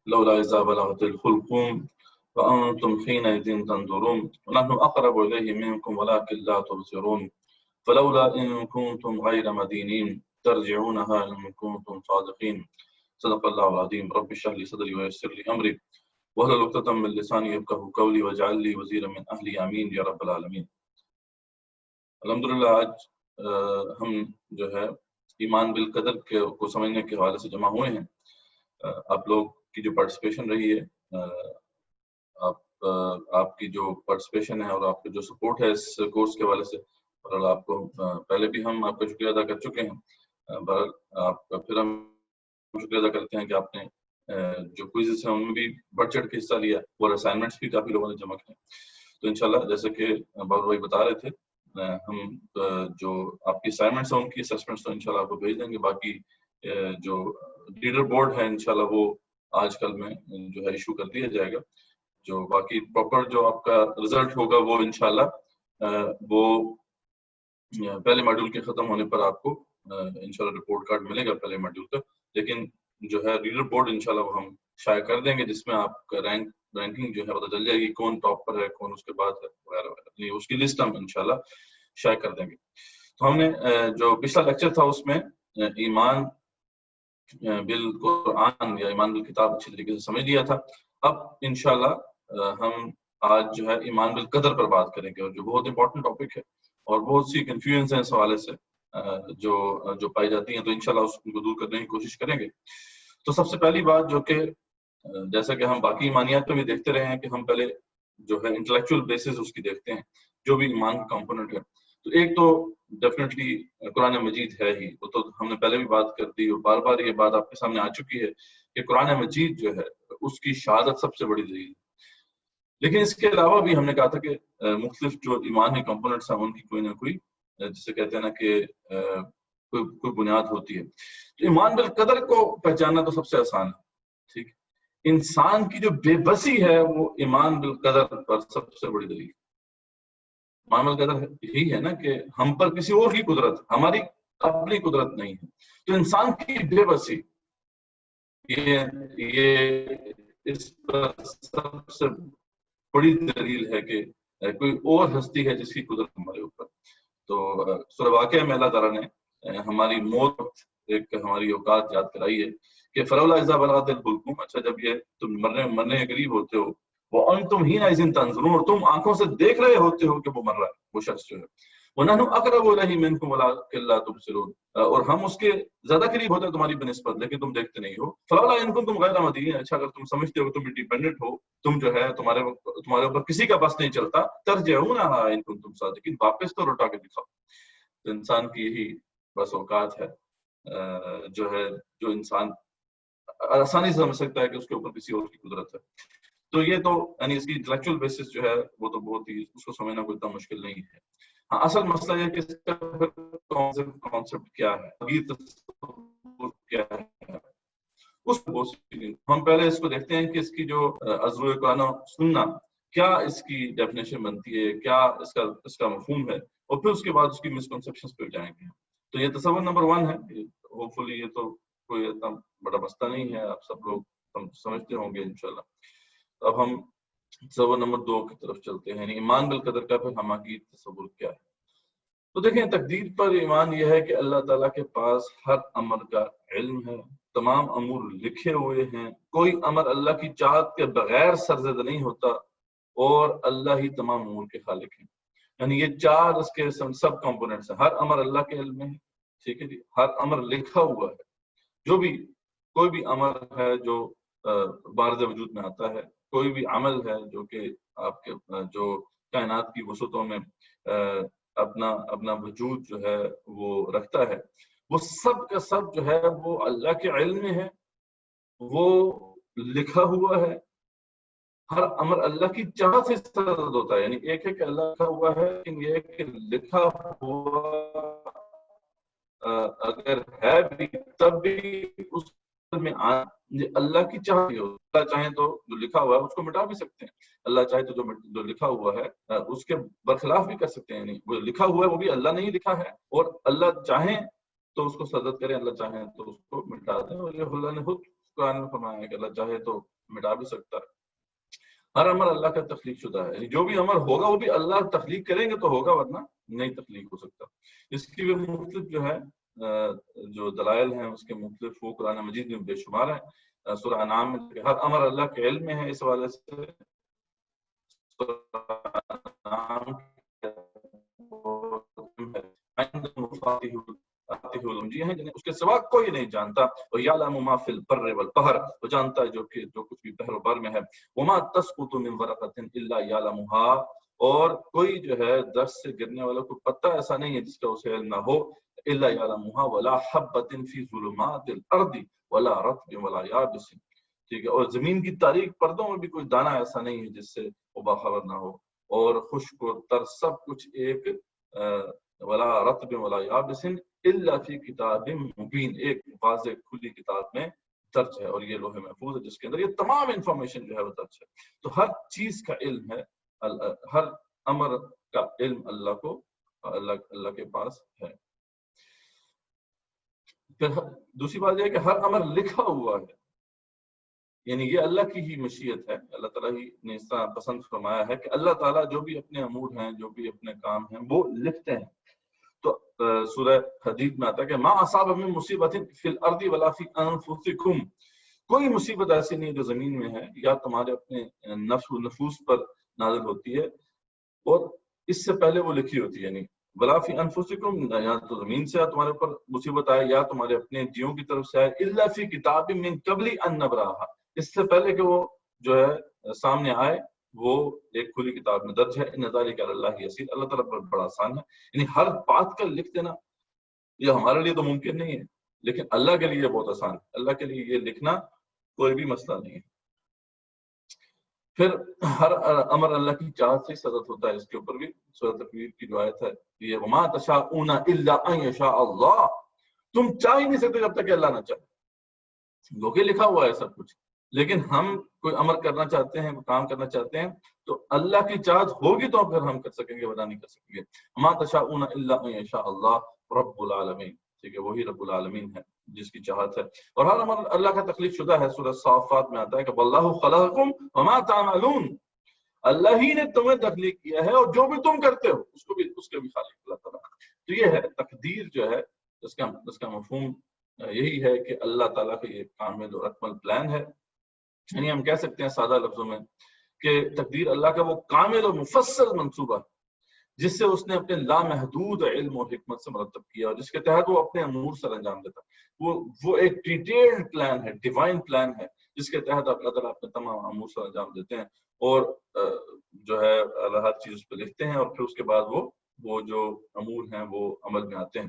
لولا إذا بلغت الحلقوم وأنتم حينئذ تنظرون ونحن أقرب إليه منكم ولكن لا تبصرون فلولا إن كنتم غير مدينين ترجعونها إن كنتم صادقين. صدق الله العظيم. رب اشرح لي صدري ويسر لي أمري واحلل عقدة من لساني يفقهوا قولي واجعل لي وزيرا من أهلي آمين یا رب العالمین. الحمدللہ آج ہم جو ہے ایمان بالقدر کو سمجھنے کے حوالے سے جمع ہوئے ہیں. آپ لوگ کی جو پارٹیسپیشن رہی ہے، آپ کی جو پارٹیسپیشن ہے اور آپ کا جو سپورٹ ہے اس کورس کے حوالے سے، اور آپ کو پہلے بھی ہم آپ کا شکریہ ادا کر چکے ہیں، آپ کا پھر ہم شکریہ ادا کرتے ہیں کہ آپ نے جو کوئزز ہیں ان میں بھی بڑھ چڑھ کے حصہ لیا اور اسائنمنٹس بھی کافی لوگوں نے جمع کیے. تو انشاءاللہ جیسے کہ بابر بھائی بتا رہے تھے، ہم جو آپ کی اسائنمنٹس ہیں ان کی اسسمنٹس تو انشاءاللہ آپ کو بھیج دیں گے. باقی جو لیڈر بورڈ ہے انشاءاللہ وہ آج کل میں جو ہے ایشو کر دیا جائے گا. جو باقی پراپر جو آپ کا رزلٹ ہوگا وہ انشاءاللہ وہ پہلے ماڈیول کے ختم ہونے پر آپ کو انشاءاللہ رپورٹ کارڈ ملے گا پہلے ماڈیول کا. لیکن جو ہے لیڈر بورڈ انشاءاللہ وہ ہم شائع کر دیں گے، جس میں آپ کا رینکنگ جو ہے پتہ چل جائے گی، کون ٹاپ پر ہے، کون اس کے بعد ہے وغیرہ وغیرہ. اس کی لسٹ ہم انشاءاللہ شائع کر دیں گے. تو ہم نے جو پچھلا لیکچر تھا اس میں ایمان بالقرآن یا ایمان بالکتاب اچھی طریقے سے سمجھ لیا تھا. اب انشاءاللہ ہم آج جو ہے ایمان بالقدر پر بات کریں گے، اور جو بہت امپورٹنٹ ٹاپک ہے اور بہت سی کنفیوژنس ہیں اس حوالے سے جو پائی جاتی ہیں، تو انشاءاللہ اس کو دور کرنے کی کوشش کریں گے. تو سب سے پہلی بات جو کہ جیسا کہ ہم باقی ایمانیات میں بھی دیکھتے رہے ہیں کہ ہم پہلے جو ہے انٹلیکچوئل بیسس اس کی دیکھتے ہیں جو بھی ایمان کا کمپوننٹ ہے. تو ایک تو ڈیفینیٹلی قرآن مجید ہے ہی، وہ تو ہم نے پہلے بھی بات کر دی اور بار بار یہ بات آپ کے سامنے آ چکی ہے کہ قرآن مجید جو ہے اس کی شہادت سب سے بڑی دلیل ہے. لیکن اس کے علاوہ بھی ہم نے کہا تھا کہ مختلف جو ایمان کے کمپوننٹس ہیں ان کی کوئی نہ کوئی، جسے کہتے ہیں نا کہ کوئی بنیاد ہوتی ہے. تو ایمان بالقدر کو پہچاننا تو سب سے آسان ہے. ٹھیک، انسان کی جو بے بسی ہے وہ ایمان بالقدر پر سب سے بڑی دلیل. ایمان بالقدر یہی ہے نا کہ ہم پر کسی اور کی قدرت، ہماری اپنی قدرت نہیں ہے. تو انسان کی بے بسی یہ اس پر سب سے بڑی دلیل ہے کہ کوئی اور ہستی ہے جس کی قدرت ہمارے اوپر. تو سورہ واقعہ میں اللہ تعالیٰ نے ہماری موت ایک ہماری اوقات یاد کرائی ہے کہ فلولا اذا بلغت الحلقوم، اچھا جب یہ تم مرنے کے قریب ہوتے ہو، وانتم حینئذ تنظرون، اور تم آنکھوں سے دیکھ رہے ہوتے ہو کہ وہ مر رہا ہے، وہ شخص جو ہے. ونحن اقرب الیہ منکم ولکن لا تبصرون، اور ہم اس کے زیادہ قریب ہوتے ہیں تمہاری بنسبت لیکن تم دیکھتے نہیں ہو. فلولا ان کنتم غیر مدینین، اچھا اگر تم سمجھتے ہو تم ڈیپینڈنٹ ہو، تم جو ہے تمہارے اوپر کسی کا بس نہیں چلتا، ترجعونہا ان کنتم صادقین، واپس تو لوٹا کے دکھاؤ. تو انسان کی یہی بس اوقات ہے جو ہے جو انسان آسانی سے سمجھ سکتا ہے کہ اس کے اوپر کسی اور کی قدرت ہے. تو یہ تو یعنی اس کی انٹلیکچوئل بیسس جو ہے وہ تو بہت ہی اس کو سمجھنا کوئی اتنا مشکل نہیں ہے. ہاں، اصل مسئلہ یہ کہ اس کا کانسیپٹ کیا ہے، کیا ہے اس کو ہم پہلے اس کو دیکھتے ہیں کہ اس کی جو ازروئے قرآن و سننا کیا اس کی ڈیفینیشن بنتی ہے، کیا اس کا مفہوم ہے، اور پھر اس کے بعد اس کی مسکنسیپشنز پہ جائیں گے. تو یہ تصور نمبر 1 ہے. ہوپ فلی یہ تو کوئی اتنا بڑا مسئلہ نہیں ہے، آپ سب لوگ سمجھتے ہوں گے انشاءاللہ. اب ہم تصور نمبر 2 کی طرف چلتے ہیں، یعنی ایمان بالقدر کا پھر ہماری تصور کیا ہے. تو دیکھیں، تقدیر پر ایمان یہ ہے کہ اللہ تعالیٰ کے پاس ہر امر کا علم ہے، تمام امور لکھے ہوئے ہیں، کوئی امر اللہ کی چاہت کے بغیر سرزد نہیں ہوتا، اور اللہ ہی تمام امور کے خالق ہیں. یعنی یہ 4 اس کے سب کمپوننٹس ہیں. ہر امر اللہ کے علم میں ہے، ٹھیک ہے جی، ہر امر لکھا ہوا ہے. جو بھی کوئی بھی امر ہے جو بارز وجود میں آتا ہے، کوئی بھی عمل ہے جو کہ آپ کے جو کائنات کی وسعتوں میں اپنا وجود جو ہے وہ رکھتا ہے، وہ سب کا سب جو ہے وہ اللہ کے علم میں ہے، وہ لکھا ہوا ہے. ہر امر اللہ کی چاہت سے سرزد ہوتا ہے. یعنی ایک ہے کہ اللہ لکھا ہوا ہے، لیکن یہ کہ لکھا ہوا اگر ہے بھی تب بھی اس میں اللہ کی چاہت ہو. اللہ چاہیں تو جو لکھا ہوا ہے اس کو مٹا بھی سکتے ہیں، اللہ چاہے تو جو لکھا ہوا ہے اس کے برخلاف بھی کر سکتے ہیں. یعنی وہ لکھا ہوا ہے وہ بھی اللہ نے ہی لکھا ہے، اور اللہ چاہیں تو اس کو سرزد کریں، اللہ چاہیں تو اس کو مٹا دیں. اور یہ اللہ نے خود قرآن میں فرمایا ہے کہ اللہ چاہے تو مٹا بھی سکتا ہے. ہر امر اللہ کا تخلیق شدہ ہے، یعنی جو بھی امر ہوگا وہ بھی اللہ تخلیق کریں گے تو ہوگا، ورنہ نہیں تخلیق ہو سکتا. اس کی بھی مختلف جو ہے جو دلائل ہیں اس کے مختلف وہ قرآن مجید میں بے شمار ہیں. سورہ انعام میں ہر امر اللہ کے علم میں ہے، اس حوالے سے ہیں جنہیں اس کے سوا کوئی نہیں جانتا. وَيَعْلَمُ مَا فِي الْبَرِّ وَالْبَحْرِ، وہ جانتا ہے جو کچھ بھی بحر و بر میں ہے. وَمَا تَسْقُطُ مِنْ وَرَقَةٍ إِلَّا يَعْلَمُهَا، اور کوئی جو ہے درخت سے گرنے والا کوئی پتا ایسا نہیں ہے جس کا اسے علم نہ ہو. إِلَّا يَعْلَمُهَا وَلَا حَبَّةٍ فِي ظُلُمَاتِ الْأَرْضِ وَلَا رَطْبٍ وَلَا يَابِسٍ. ٹھیک ہے، اور زمین کی تاریک پردوں میں بھی کوئی دانہ ایسا نہیں ہے جس سے وہ باخبر نہ ہو. اور خشک و تر سب کچھ ایک ولا رطب ولا یابس الا فی کتاب مبین، ایک واضح کھلی کتاب میں درج ہے، اور یہ لوح محفوظ ہے جس کے اندر یہ تمام انفارمیشن جو ہے وہ درج ہے. تو ہر چیز کا علم ہے، ہر امر کا علم اللہ کو اللہ کے پاس ہے. پھر دوسری بات یہ ہے کہ ہر امر لکھا ہوا ہے، یعنی یہ اللہ کی ہی مشیت ہے. اللہ تعالیٰ ہی نے اس طرح پسند فرمایا ہے کہ اللہ تعالیٰ جو بھی اپنے امور ہیں، جو بھی اپنے کام ہیں وہ لکھتے ہیں. تو سورہ حدید میں آتا ہے کہ ما اصاب من مصیبت فی الارض ولا فی انفسکم، کوئی مصیبت ایسی نہیں جو زمین میں ہے یا تمہارے اپنے نفس و نفوس پر نازل ہوتی ہے اور اس سے پہلے وہ لکھی ہوتی ہے. یعنی ولا فی انفسکم، یا تو زمین سے تمہارے اوپر مصیبت آئے یا تمہارے اپنے جیوں کی طرف سے آئے. الا فی کتاب من قبل ان نبراها، اس سے پہلے کہ وہ جو ہے سامنے آئے وہ ایک کھلی کتاب میں درج ہے. ان ذالک علی اللہ یسیر، اللہ تعالیٰ پر بڑا آسان ہے. یعنی ہر بات کا لکھ دینا یہ ہمارے لیے تو ممکن نہیں ہے، لیکن اللہ کے لیے بہت آسان ہے. اللہ کے لیے یہ لکھنا کوئی بھی مسئلہ نہیں ہے. پھر ہر امر اللہ کی چاہت سے صدت ہوتا ہے. اس کے اوپر بھی سورۃ تکویر کی جو آیت ہے یہ وما تشاءون الا ان یشاء اللہ، تم چاہ ہی نہیں سکتے جب تک کہ اللہ نہ چاہے. لوگے لکھا ہوا ہے سب کچھ، لیکن ہم کوئی امر کرنا چاہتے ہیں، کام کرنا چاہتے ہیں تو اللہ کی چاہت ہوگی تو پھر ہم کر سکیں گے، ورنہ نہیں کر سکیں گے. ما تشاءون الا ان یشاء اللہ رب العالمین. ٹھیک ہے، وہی رب العالمین ہے جس کی چاہت ہے. اور ہر امر اللہ کا تخلیق شدہ ہے. سورہ صافات میں آتا ہے کہ واللہ خلقکم وما تعملون، اللہ ہی نے تمہیں تخلیق کیا ہے اور جو بھی تم کرتے ہو اس کے بھی خالق اللہ تعالیٰ. تو یہ ہے تقدیر جو ہے اس کا مفہوم یہی ہے کہ اللہ تعالیٰ کا یہ کامل اور اکمل پلان ہے. یعنی ہم کہہ سکتے ہیں سادہ لفظوں میں کہ تقدیر اللہ کا وہ کامل اور مفصل منصوبہ جس سے اس نے اپنے لامحدود علم اور حکمت سے مرتب کیا اور جس کے تحت وہ اپنے امور سر انجام دیتا. وہ ایک ڈیٹیلڈ پلان ہے، ڈیوائن پلان ہے جس کے تحت اللہ تعالیٰ اپنے تمام امور سر انجام دیتے ہیں اور جو ہے اللہ ہر چیز پہ لکھتے ہیں اور پھر اس کے بعد وہ جو امور ہیں وہ عمل میں آتے ہیں.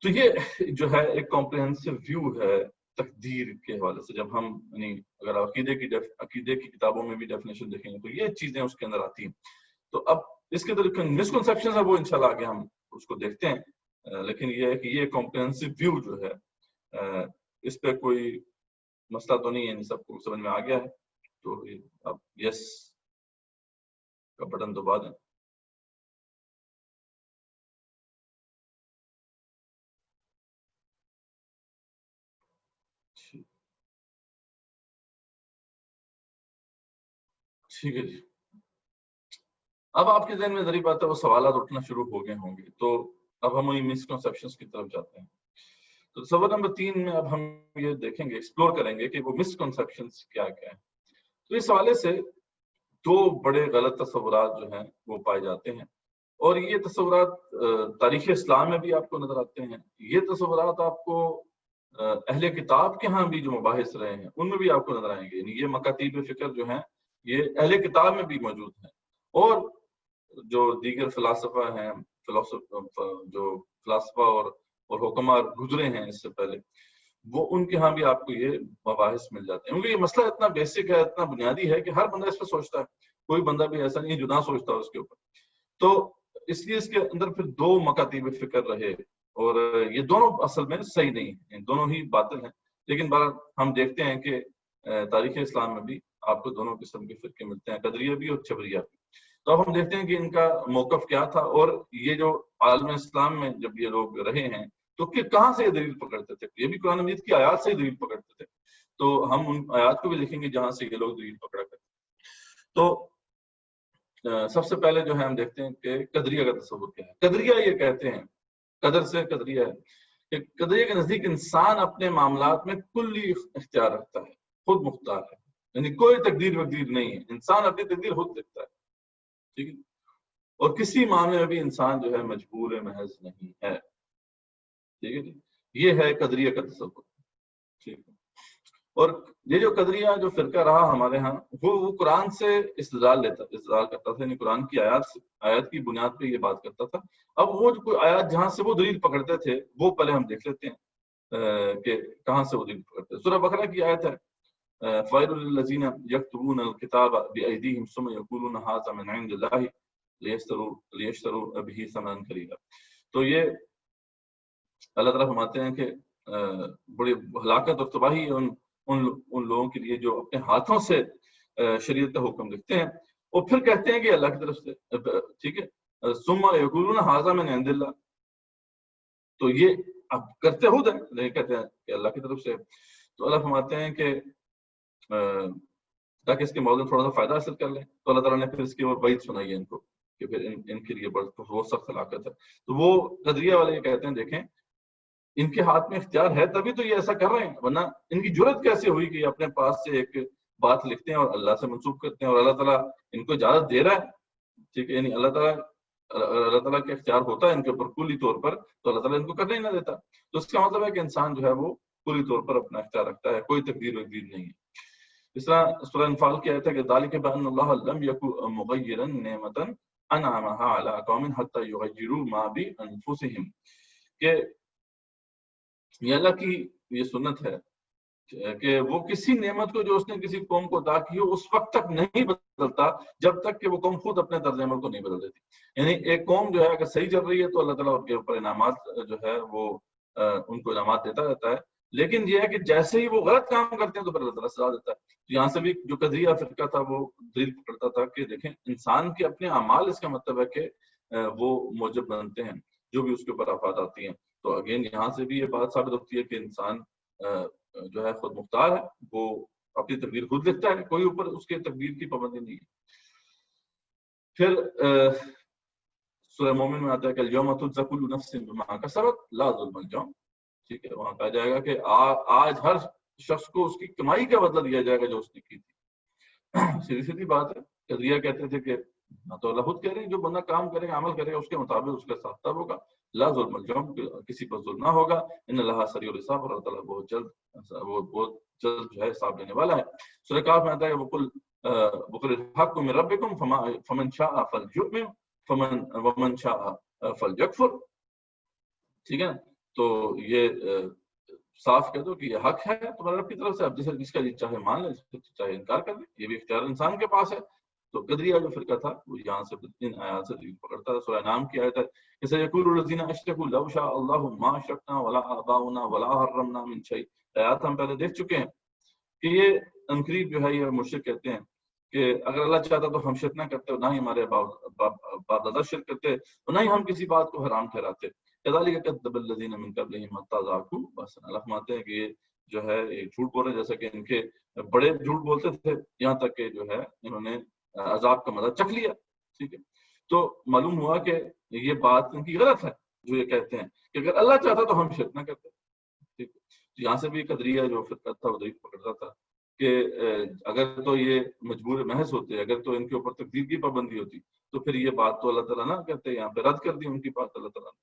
تو یہ جو ہے ایک کمپریہنسو ویو ہے تقدیر کے حوالے سے. جب ہم یعنی اگر عقیدے کی کتابوں میں بھی ڈیفینیشن دیکھیں گے تو یہ چیزیں اس کے اندر آتی ہیں. تو اب اس کے اندر مسکنسیپشن ہے وہ انشاءاللہ آگے ہم اس کو دیکھتے ہیں. لیکن یہ ہے کہ یہ کمپریہنسو ویو جو ہے اس پہ کوئی مسئلہ تو نہیں ہے، سب کو سمجھ میں آ گیا ہے. تو اب یس کا بٹن دبا دیں. ٹھیک ہے جی، اب آپ کے ذہن میں ذریعہ بات ہے وہ سوالات اٹھنا شروع ہو گئے ہوں گے. تو اب ہم وہی مسکنسیپشنز کی طرف جاتے ہیں. تو تصور نمبر 3 میں اب ہم یہ دیکھیں گے، ایکسپلور کریں گے کہ وہ مسکنسیپشنز کیا کیا ہیں. تو اس حوالے سے 2 بڑے غلط تصورات جو ہیں وہ پائے جاتے ہیں اور یہ تصورات تاریخ اسلام میں بھی آپ کو نظر آتے ہیں. یہ تصورات آپ کو اہل کتاب کے ہاں بھی جو مباحث رہے ہیں ان میں بھی آپ کو نظر آئیں گے. یعنی یہ مکاتیب فکر جو ہیں یہ اہل کتاب میں بھی موجود ہیں اور جو دیگر فلاسفہ ہیں، جو فلاسفہ اور حکماء گزرے ہیں اس سے پہلے، وہ ان کے ہاں بھی آپ کو یہ مباحث مل جاتے ہیں. کیونکہ یہ مسئلہ اتنا بیسک ہے، اتنا بنیادی ہے کہ ہر بندہ اس پہ سوچتا ہے. کوئی بندہ بھی ایسا نہیں ہے جو نہ سوچتا اس کے اوپر. تو اس لیے اس کے اندر پھر 2 مکاتیب فکر رہے اور یہ دونوں اصل میں صحیح نہیں ہیں، دونوں ہی باطل ہیں. لیکن بہرحال ہم دیکھتے ہیں کہ تاریخ اسلام میں بھی آپ کو دونوں قسم کے فرقے ملتے ہیں، قدریہ بھی اور چبریہ بھی. تو اب ہم دیکھتے ہیں کہ ان کا موقف کیا تھا اور یہ جو عالم اسلام میں جب یہ لوگ رہے ہیں تو کہاں سے یہ دلیل پکڑتے تھے. یہ بھی قرآن مجید کی آیات سے ہی دلیل پکڑتے تھے. تو ہم ان آیات کو بھی دیکھیں گے جہاں سے یہ لوگ دلیل پکڑا کرتے ہیں۔ تو سب سے پہلے جو ہے ہم دیکھتے ہیں کہ قدریہ کا تصور کیا ہے۔ قدریہ یہ کہتے ہیں، قدر سے قدریہ ہے، کہ قدریہ کے نزدیک انسان اپنے معاملات میں کلی اختیار رکھتا ہے، خود مختار ہے، یعنی کوئی تقدیر وقدیر نہیں ہے، انسان اپنی تقدیر خود لکھتا ہے، ٹھیک ہے، اور کسی معاملے میں بھی انسان جو ہے مجبور محض نہیں ہے، ٹھیک ہے جی، یہ ہے قدریہ کا تصور، ٹھیک ہے۔ اور یہ جو قدریہ جو فرقہ رہا ہمارے ہاں، وہ قرآن سے استدلال کرتا تھا، یعنی قرآن کی آیات کی بنیاد پہ یہ بات کرتا تھا۔ اب وہ جو کوئی آیات جہاں سے وہ دلیل پکڑتے تھے وہ پہلے ہم دیکھ لیتے ہیں کہ کہاں سے وہ دلیل پکڑتے ہیں۔ سورہ بقرہ کی آیت ہے فَوَيْلٌ لِّلَّذِينَ يَكْتُبُونَ الْكِتَابَ بِأَيْدِيهِمْ ثُمَّ يَقُولُونَ هَٰذَا مِنْ عِندِ اللَّهِ لِيَشْتَرُوا بِهِ ثَمَنًا قَلِيلًا۔ تو یہ اللہ تعالیٰ فرماتے ہیں کہ بڑی ہلاکت اور تباہی ہے ان لوگوں کے لیے جو اپنے ہاتھوں سے شریعت کا حکم لکھتے ہیں اور پھر کہتے ہیں کہ اللہ کی طرف سے، ٹھیک ہے، ثم یقولون ھذا من عند اللہ، تو یہ اب کرتے خود ہیں نہیں کہتے ہیں کہ اللہ کی طرف سے۔ تو اللہ فرماتے ہیں کہ تاکہ اس کے موضوع تھوڑا سا فائدہ حاصل کر لیں، تو اللہ تعالیٰ نے پھر اس کی اور وعید سنائی ہے ان کو کہ پھر ان کے لیے بہت سخت ہلاکت ہے۔ تو وہ قدریہ والے یہ کہتے ہیں دیکھیں ان کے ہاتھ میں اختیار ہے تبھی تو یہ ایسا کر رہے ہیں، ورنہ ان کی جرت کیسے ہوئی کہ اپنے پاس سے ایک بات لکھتے ہیں اور اللہ سے منسوخ کرتے ہیں، اور اللہ تعالیٰ ان کو اجازت دے رہا ہے، ٹھیک ہے، یعنی اللہ تعالیٰ کا اختیار ہوتا ہے ان کے اوپر کلی طور پر، تو اللہ تعالیٰ ان کو کرنے ہی نہ دیتا۔ تو اس کا مطلب ہے کہ انسان جو ہے وہ کلی طور پر اپنا اختیار رکھتا ہے، کوئی تقدیر وقدیر نہیں ہے۔ اس طرح سورہ انفال کی آیت ہے کہ ذالک بأن اللہ لم یکن مغیرا نعمۃ انعمها علی قوم حتی یغیروا ما بانفسہم، کہ یہ اللہ کی یہ سنت ہے کہ وہ کسی نعمت کو جو اس نے کسی قوم کو عطا کی ہو اس وقت تک نہیں بدلتا جب تک کہ وہ قوم خود اپنے طرز عمل کو نہیں بدل دیتی۔ یعنی ایک قوم جو ہے اگر صحیح چل رہی ہے تو اللہ تعالیٰ ان کے اوپر انعامات جو ہے وہ ان کو انعامات دیتا رہتا ہے، لیکن یہ ہے کہ جیسے ہی وہ غلط کام کرتے ہیں تو پھر اللہ تعالیٰ سزا دیتا ہے۔ تو یہاں سے بھی جو قدریہ فرقہ تھا وہ دلیل پکڑتا تھا کہ دیکھیں انسان کے اپنے اعمال، اس کا مطلب ہے کہ وہ موجب بنتے ہیں جو بھی اس کے اوپر آفات آتی ہیں۔ تو اگین یہاں سے بھی یہ بات ثابت ہوتی ہے کہ انسان جو ہے خود مختار ہے، وہ اپنی تقدیر خود لکھتا ہے، کوئی اوپر اس کے تقدیر کی پابندی نہیں ہے۔ پھر سورہ مومن میں آتا ہے کہ الیوم تجزی کل نفس بما کسبت لا ظلم اليوم، ٹھیک ہے، وہاں کہا جائے گا کہ آج ہر شخص کو اس کی کمائی کا بدلہ دیا جائے گا جو اس نے کی تھی۔ سیدھی سیدھی بات ہے۔ قدریہ کہتے تھے کہ تو اللہ خود کہہ رہے ہیں جو بندہ کام کرے گا، عمل کرے گا، اس کے مطابق اس کا حساب کتاب ہوگا، لا ظلم اليوم، کسی پر ظلم نہ ہوگا، ان اللہ سریع الحساب، اور اللہ تعالیٰ بہت جلد جو ہے حساب لینے والا ہے۔ سورہ کہف میں آتا ہے وقل الحق من ربکم فمن شاء فلیؤمن ومن شاء فلیکفر، ٹھیک ہے، تو یہ صاف کہہ دو کہ یہ حق ہے تمہارے رب کی طرف سے، اب جس کا چاہے مان لے چاہے انکار کر لے، یہ بھی اختیار انسان کے پاس ہے۔ تو قدریہ جو فرقہ تھا وہ یہاں سے ان آیات سے دلیل پکڑتا ہے۔ سورہ انعام کی آیت ہے کہ سیقول الذین اشرکوا لو شاء اللہ ما اشرکنا ولا آباؤنا ولا حرمنا من شیء، آیات ہم پہلے دیکھ چکے ہیں کہ یہ انقریب جو ہے یہ مشرک کہتے ہیں کہ اگر اللہ چاہتا تو ہم شرک نہ کرتے، نہ ہی ہمارے باپ دادا شرک کرتے، نہ ہی ہم کسی بات کو حرام ٹھہراتے۔ کذالک کذب الذین من قبلہم حتی ذاقوا بأسنا، اللہ فرماتے ہیں کہ یہ جو ہے یہ جھوٹ بول رہے جیسا کہ ان کے بڑے جھوٹ بولتے تھے یہاں تک کہ جو ہے انہوں نے عذاب کا مزہ چکھ لیا، ٹھیک ہے۔ تو معلوم ہوا کہ یہ بات ان کی غلط ہے جو یہ کہتے ہیں کہ اگر اللہ چاہتا تو ہم شرک نہ کرتے، ٹھیک ہے۔ یہاں سے بھی قدریہ جو فرقہ تھا وہ دلیل پکڑتا تھا کہ اگر تو یہ مجبور محض ہوتے، اگر تو ان کے اوپر تقدیر کی پابندی ہوتی تو پھر یہ بات تو اللہ تعالیٰ نہ کہتے، یہاں پہ رد کر دی ان کی بات اللہ تعالیٰ نے۔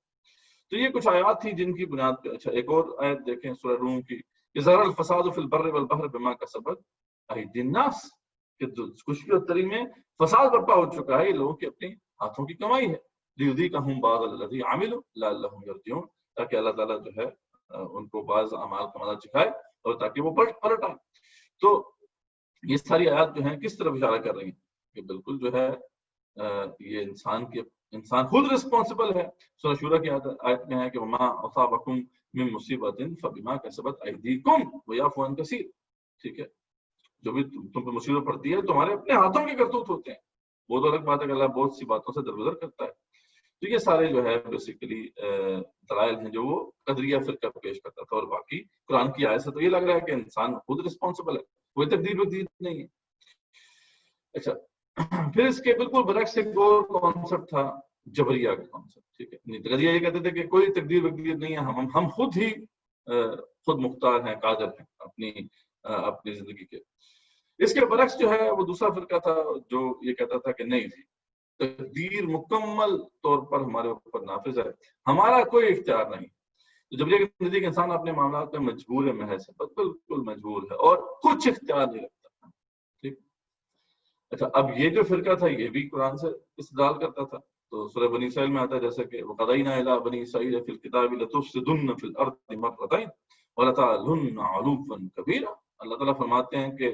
تو یہ کچھ آیات تھی جن کی بنیاد پہ، اچھا ایک اور آیت دیکھیں سورہ روم کی، ظہر الفساد فی البر والبحر بما کسبت ایدی الناس، کہ خشکی اور تری میں فساد برپا ہو چکا ہے، یہ لوگوں کی اپنی ہاتھوں کی کمائی ہے، لیذیقہم بعض الذی عملوا لعلہم یرجعون، تاکہ اللہ تعالیٰ جو ہے ان کو بعض اعمال کا مزہ چکھائے اور تاکہ وہ پلٹ آئے۔ تو یہ ساری آیات جو ہیں کس طرف اشارہ کر رہی ہیں کہ بالکل جو ہے یہ انسان خود رسپانسبل ہے۔ سورہ شورى کی آیت میں ہے کہ وما اصابکم من مصیبت فبما کسبت ایدیکم ویعفو عن کثیر، ٹھیک ہے، جو بھی تم پہ مصیبت پڑتی ہے تمہارے اپنے ہاتھوں کے کرتوت ہوتے ہیں، وہ تو الگ بات ہے کہ اللہ بہت سی باتوں سے درگزر کرتا ہے۔ تو یہ سارے جو ہے بیسیکلی دلائل ہیں جو وہ قدریہ فرقہ پیش کرتا تھا، اور باقی قرآن کی آیت سے تو یہ لگ رہا ہے کہ انسان خود رسپانسبل ہے، کوئی تقدیر وقدیر نہیں ہے۔ اچھا، پھر اس کے بالکل برعکس ایک اور کانسیپٹ تھا جبریہ کا کانسیپٹ، ٹھیک ہے۔ قدریہ یہ کہتے تھے کہ کوئی تقدیر وقدیر نہیں ہے، ہم خود ہی خود مختار ہیں، قادر ہیں اپنی زندگی کے۔ اس کے برعکس جو ہے وہ دوسرا فرقہ تھا جو یہ کہتا تھا کہ نہیں جی، تقدیر مکمل طور پر ہمارے اوپر نافذ ہے، ہمارا کوئی اختیار نہیں۔ تو جبریہ کے نزدیک انسان اپنے معاملات میں مجبور ہے، محض بالکل مجبور ہے اور کچھ اختیار نہیں رکھتا، ٹھیک۔ اچھا، اب یہ جو فرقہ تھا یہ بھی قرآن سے استدلال کرتا تھا، تو سورہ بنی اسرائیل میں آتا ہے جیسے کہ وَقَضَيْنَا إِلَىٰ بَنِي إِسْرَائِيلَ فِي الْكِتَابِ لَتُفْسِدُنَّ فِي الْأَرْضِ مَرَّتَيْنِ وَلَتَعْلُنَّ عُلُوًّا كَبِيرًا۔ اللہ تعالیٰ فرماتے ہیں کہ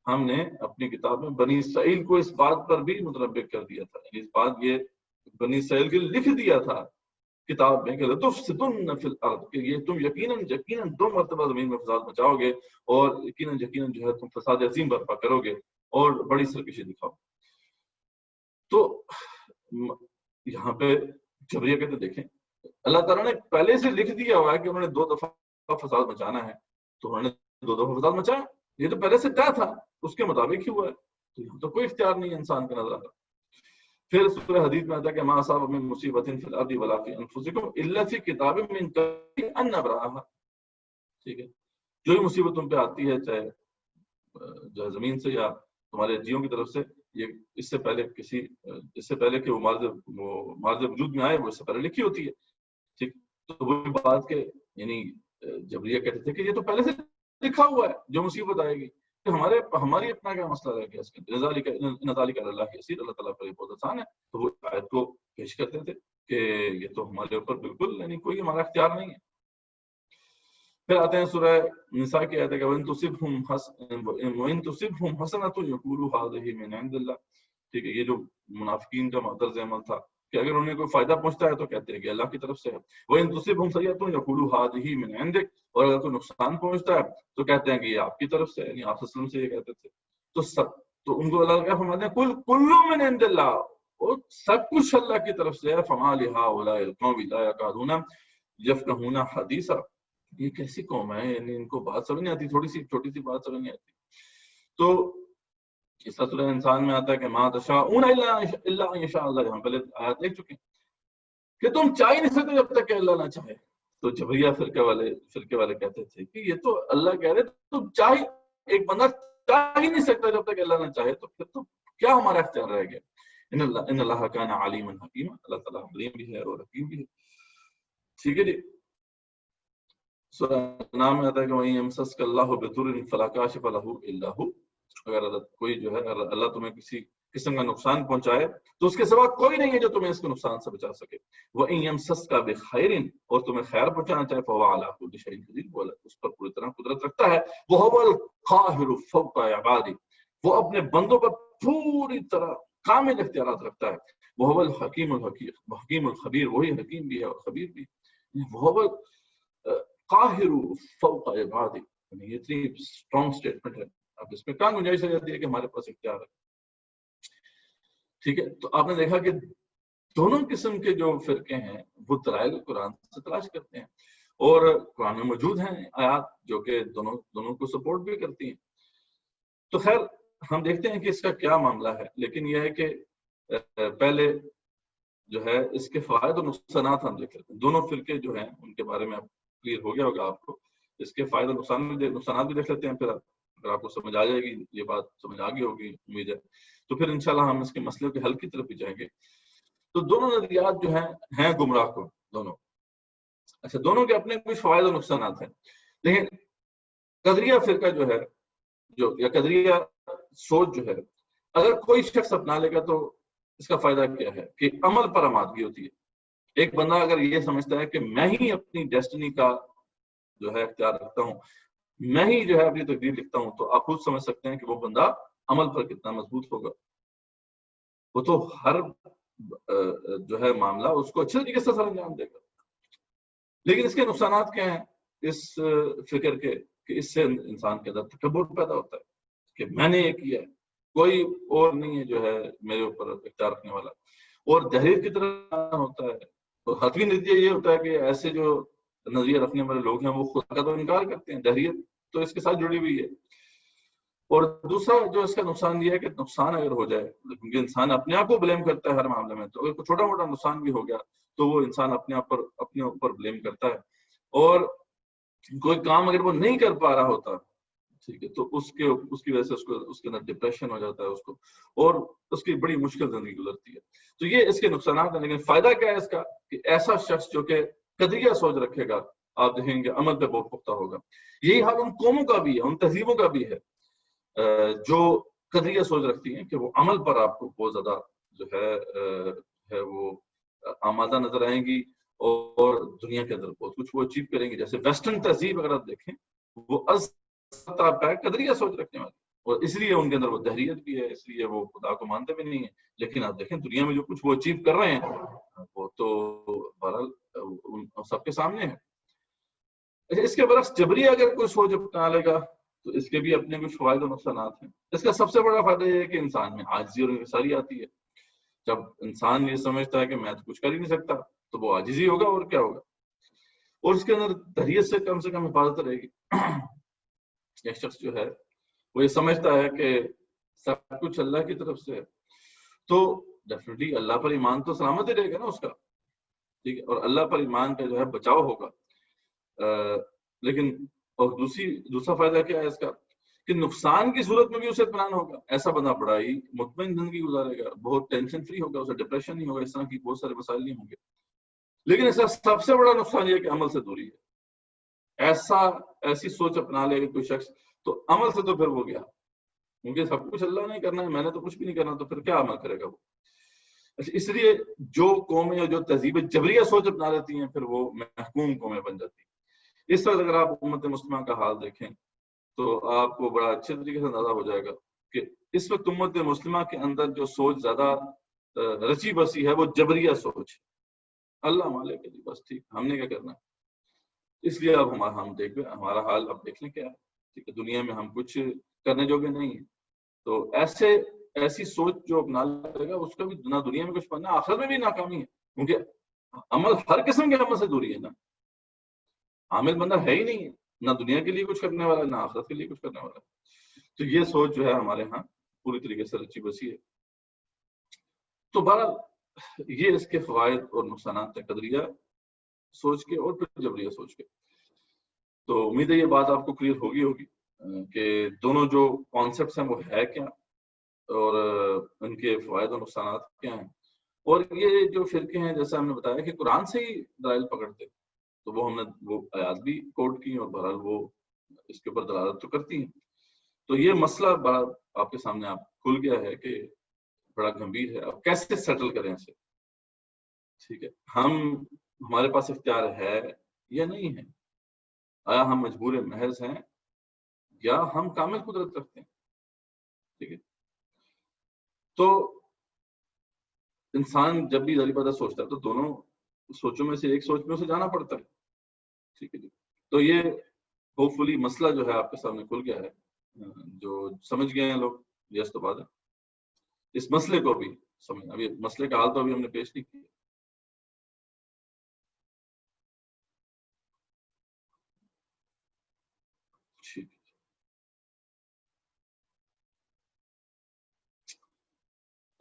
ہم نے اپنی کتاب میں بنی اسرائیل کو اس بات پر بھی متنبع کر دیا تھا، یعنی اس بات یہ بنی اسرائیل کے لکھ دیا تھا کتاب میں کہ لَتُفْسِدُنَّ فِي الْأَرْضِ، کہ یہ تم یقیناً 2 مرتبہ زمین میں فساد مچاؤ گے، اور یقیناً جو ہے تم فساد عظیم برپا کرو گے اور بڑی سرکشی دکھاؤ۔ تو یہاں پہ جبریہ کہتے دیکھیں اللہ تعالیٰ نے پہلے سے لکھ دیا ہوا ہے کہ انہوں نے 2 دفعہ فساد مچانا ہے، تو انہوں نے 2 دفعہ فساد مچایا، یہ تو پہلے سے طے تھا، اس کے مطابق ہی ہوا ہے، تو یہاں تو کوئی اختیار نہیں ہے انسان کا نظر آتا۔ پھر سورہ حدید میں آتا ہے کہ ما اصاب من مصیبت فی الارض ولا فی انفسکم الا فی کتاب من قبل ان نبرأها، ٹھیک ہے۔ جو ہی مصیبت تم پہ آتی ہے، چاہے جو ہے زمین سے یا تمہارے جیوں کی طرف سے، یہ اس سے پہلے کہ وہ مارز وجود میں آئے، وہ اس سے پہلے لکھی ہوتی ہے، ٹھیک۔ تو وہ بات کہ یعنی جبریہ کہتے تھے کہ یہ تو پہلے سے لکھا ہوا ہے جو مصیبت آئے گی، کہ ہماری اپنا کیا مسئلہ رہ گیا اس کے نذالک اللہ یسیر، اللہ تعالیٰ پر یہ بہت آسان ہے۔ تو وہ آیت کو پیش کرتے تھے کہ یہ تو ہمارے اوپر بالکل یعنی کوئی ہمارا اختیار نہیں ہے۔ پھر آتے ہیں سورہ نساء کی آیت ہے کہ وَإِن تُصِبْهُمْ حَسَنَةٌ يَقُولُوا هَٰذِهِ مِنْ عِندِ اللَّهِ، ٹھیک ہے۔ یہ جو منافقین کا طرز عمل تھا کہ اگر انہیں کوئی فائدہ پہنچتا ہے تو کہتے ہیں کہ اللہ کی طرف سے ہے، وَإِن تُصِبْهُمْ سَيِّئَةٌ يَقُولُوا هَٰذِهِ مِنْ عِندِكَ، اور اگر کوئی نقصان پہنچتا ہے تو کہتے ہیں کہ یہ آپ کی طرف سے ہے، یعنی آپ صلی اللہ علیہ وسلم سے یہ کہتے تھے۔ تو ان کو اللہ کیا فرماتے ہیں، کُلُّ مِنْ عِندِ اللَّهِ، اور سب کچھ اللہ کی طرف سے ہے۔ فَمَا لِهَٰؤُلَاءِ الْقَوْمِ لَا يَكَادُونَ يَفْقَهُونَ حَدِيثًا، یہ کیسی قوم ہے، یعنی ان کو بات سمجھ نہیں آتی، چھوٹی سی بات سمجھ نہیں آتی۔ تو اس سورہ انسان میں آتا ہے کہ ما تشاءون الا ان یشاء اللہ، ہم پہلے آیات دیکھ چکے ہیں کہ تم چاہ ہی نہیں سکتے جب تک کہ اللہ نہ چاہے۔ تو جبریہ فرقے والے کہتے تھے کہ یہ تو اللہ کہہ رہے تم ایک بندہ چاہ ہی نہیں سکتا جب تک اللہ نہ چاہے، تو پھر تو کیا ہمارا اختیار رہ گیا۔ ان اللہ کان علیما حکیما، اللہ تعالیٰ علیم بھی ہے اور حکیم بھی ہے، ٹھیک ہے جی۔ سورہ نام میں آتا ہے کہ وَإِن يَمْسَسْكَ اللَّهُ بِضُرٍّ فَلَا كَاشِفَ لَهُ إِلَّا هُوَ، اگر کوئی جو ہے اللہ تمہیں کسی قسم کا نقصان پہنچائے تو اس کے سوا کوئی نہیں ہے جو تمہیں اس کے نقصان سے بچا سکے۔ وَإِن يَمْسَسْكَ بِخَيْرٍ، اور تمہیں خیر پہنچانا چاہے، فَهُوَ عَلَىٰ كُلِّ شَيْءٍ قَدِيرٌ، وہ اس پر پوری طرح قدرت رکھتا ہے۔ وَهُوَ الْقَاهِرُ فَوْقَ عِبَادِهِ، وہ اپنے بندوں پر پوری طرح کامل اختیارات رکھتا ہے۔ وَهُوَ الْحَكِيمُ الْخَبِيرُ، وہی حکیم بھی ہے اور خبیر بھی ہے۔ وَهُوَ قاہر فوق عبادہ، یہ اتنی اسٹرانگ اسٹیٹمنٹ ہے، اب اس میں کہاں گنجائش رہ جاتی ہے کہ ہمارے پاس اختیار ہے، ٹھیک ہے۔ تو آپ نے دیکھا کہ دونوں قسم کے جو فرقے ہیں وہ دلائل قرآن سے تلاش کرتے ہیں، اور قرآن میں موجود ہیں آیات جو کہ دونوں کو سپورٹ بھی کرتی ہیں۔ تو خیر ہم دیکھتے ہیں کہ اس کا کیا معاملہ ہے، لیکن یہ ہے کہ پہلے جو ہے اس کے فوائد اور نقصانات ہم دیکھ لیتے ہیں۔ دونوں فرقے جو ہیں ان کے بارے میں کلیئر ہو گیا ہوگا آپ کو، اس کے فائدے اور نقصانات بھی دیکھ لیتے ہیں۔ پھر اگر آپ کو سمجھ آ جائے گی، یہ بات سمجھ آ گئی ہوگی امید ہے، تو پھر انشاءاللہ ہم اس کے مسئلے کے حل کی طرف بھی جائیں گے۔ تو دونوں نظریات جو ہیں گمراہ کو دونوں، اچھا دونوں کے اپنے کچھ فوائد اور نقصانات ہیں، لیکن قدریہ فرقہ جو ہے یا قدریہ سوچ جو ہے، اگر کوئی شخص اپنا لے گا تو اس کا فائدہ کیا ہے کہ عمل پر آمادگی ہوتی ہے۔ ایک بندہ اگر یہ سمجھتا ہے کہ میں ہی اپنی ڈیسٹنی کا جو ہے اختیار رکھتا ہوں، میں ہی جو ہے اپنی تقدیر لکھتا ہوں، تو آپ خود سمجھ سکتے ہیں کہ وہ بندہ عمل پر کتنا مضبوط ہوگا۔ وہ تو ہر جو ہے معاملہ اس کو اچھے طریقے سے سر انجام دے گا۔ لیکن اس کے نقصانات کیا ہیں اس فکر کے، کہ اس سے انسان کے اندر تکبر پیدا ہوتا ہے کہ میں نے یہ کیا ہے، کوئی اور نہیں ہے جو ہے میرے اوپر اختیار رکھنے والا۔ اور دہریت کی طرح ہوتا ہے. تو حتمی نتیجہ یہ ہوتا ہے کہ ایسے جو نظریہ رکھنے والے لوگ ہیں وہ خدا کا تو انکار کرتے ہیں. دہریت تو اس کے ساتھ جڑی ہوئی ہے. اور دوسرا جو اس کا نقصان یہ ہے کہ نقصان اگر ہو جائے، کیونکہ انسان اپنے آپ کو بلیم کرتا ہے ہر معاملے میں، تو اگر کوئی چھوٹا موٹا نقصان بھی ہو گیا تو وہ انسان اپنے اوپر بلیم کرتا ہے. اور کوئی کام اگر وہ نہیں کر پا رہا ہوتا، ٹھیک ہے، تو اس کی وجہ سے اس کے اندر ڈپریشن ہو جاتا ہے اس کو، اور اس کی بڑی مشکل زندگی گزرتی ہے. تو یہ اس کے نقصانات ہیں. لیکن فائدہ کیا ہے اس کا کہ ایسا شخص جو کہ قدریہ سوچ رکھے گا، آپ دیکھیں گے عمل پہ بہت پختہ ہوگا. یہی حال ان قوموں کا بھی ہے، ان تہذیبوں کا بھی ہے جو قدریہ سوچ رکھتی ہیں کہ وہ عمل پر آپ کو بہت زیادہ جو ہے وہ آمادہ نظر آئیں گی، اور دنیا کے اندر بہت کچھ وہ اچیو کریں گے. جیسے ویسٹرن تہذیب اگر آپ دیکھیں، وہ قدریہ سوچ رکھنے والی، اور اس لیے ان کے اندر وہ دہریت بھی ہے، اس لیے وہ خدا کو مانتے بھی نہیں ہیں. لیکن آپ دیکھیں دنیا میں جو کچھ وہ اچیو کر رہے ہیں وہ تو بہرحال سب کے سامنے ہے. اس کے برعکس جبریہ اگر کوئی سوچ اپنا لے گا تو اس کے بھی اپنے کچھ فوائد و نقصانات ہیں. اس کا سب سے بڑا فائدہ یہ ہے کہ انسان میں عاجزی اور انکساری آتی ہے. جب انسان یہ سمجھتا ہے کہ میں تو کچھ کر ہی نہیں سکتا تو وہ عاجزی ہوگا اور کیا ہوگا. اور اس کے اندر دہریت سے کم حفاظت رہے گی. ایک شخص جو ہے وہ یہ سمجھتا ہے کہ سب کچھ اللہ کی طرف سے ہے تو ڈیفینیٹلی اللہ پر ایمان تو سلامت ہی رہے گا نا اس کا، ٹھیک ہے، اور اللہ پر ایمان کا جو ہے بچاؤ ہوگا. لیکن اور دوسرا فائدہ کیا ہے اس کا کہ نقصان کی صورت میں بھی اسے اطمینان ہوگا. ایسا بندہ بڑا ہی مطمئن زندگی گزارے گا، بہت ٹینشن فری ہوگا، اسے ڈپریشن نہیں ہوگا، اس طرح کی بہت سارے مسائل نہیں ہوں گے. لیکن اس کا سب سے بڑا نقصان یہ ہے کہ عمل سے دوری ہے. ایسی سوچ اپنا لے گا کوئی شخص تو عمل سے تو پھر وہ گیا، کیونکہ سب کچھ اللہ نے کرنا ہے، میں نے تو کچھ بھی نہیں کرنا، تو پھر کیا عمل کرے گا وہ. اس لیے جو قومیں جو تہذیب جبریہ سوچ اپنا لیتی ہیں پھر وہ محکوم قومیں بن جاتی ہیں. اس وقت اگر آپ امت مسلمہ کا حال دیکھیں تو آپ کو بڑا اچھے طریقے سے اندازہ ہو جائے گا کہ اس وقت امت مسلمہ کے اندر جو سوچ زیادہ رچی بسی ہے وہ جبریہ سوچ ہے. اللہ مالک ہے جی، بس ٹھیک، ہم نے کیا کرنا ہے. اس لیے اب ہمارا حال اب دیکھ لیں کیا ہے. ٹھیک ہے، دنیا میں ہم کچھ کرنے جوگے نہیں ہیں. تو ایسی سوچ جو اپنا لے گا اس کا بھی نہ دنیا میں کچھ بننا، آخرت میں بھی ناکامی ہے. کیونکہ عمل ہر قسم کے عمل سے دوری ہے نا. عامل بندہ ہے ہی نہیں ہے، نہ دنیا کے لیے کچھ کرنے والا نہ آخرت کے لیے کچھ کرنے والا. تو یہ سوچ جو ہے ہمارے ہاں پوری طریقے سے رچی بسی ہے. تو بہرحال یہ اس کے فوائد اور نقصانات ہیں قدریہ سوچ کے اور پھر جبریہ سوچ کے. تو امید ہے یہ بات آپ کو کلیئر ہوگی کہ دونوں جو کانسیپٹس ہیں وہ ہے کیا اور ان کے فوائد اور نقصانات کیا ہیں. اور یہ جو فرقے ہیں جیسا ہم نے بتایا کہ قرآن سے ہی دلائل پکڑتے، تو وہ ہم نے وہ آیات بھی کوٹ کی اور بہرحال وہ اس کے اوپر دلالت تو کرتی ہیں. تو یہ مسئلہ بڑا آپ کے سامنے آپ کھل گیا ہے کہ بڑا گمبھیر ہے. اب کیسے سیٹل کریں اسے؟ ٹھیک ہے، ہمارے پاس اختیار ہے یا نہیں ہے؟ آیا ہم مجبور محض ہیں یا ہم کامل قدرت رکھتے ہیں؟ ٹھیک ہے، تو انسان جب بھی ذری پدہ سوچتا ہے تو دونوں سوچوں میں سے ایک سوچ میں اسے جانا پڑتا ہے. ٹھیک ہے جی، تو یہ ہوپ فلی مسئلہ جو ہے آپ کے سامنے کھل گیا ہے. جو سمجھ گئے ہیں لوگ یس تو بات ہے. اس مسئلے کو بھی سمجھنا، ابھی مسئلے کا حال تو ابھی ہم نے پیش نہیں کیا. ٹھیک،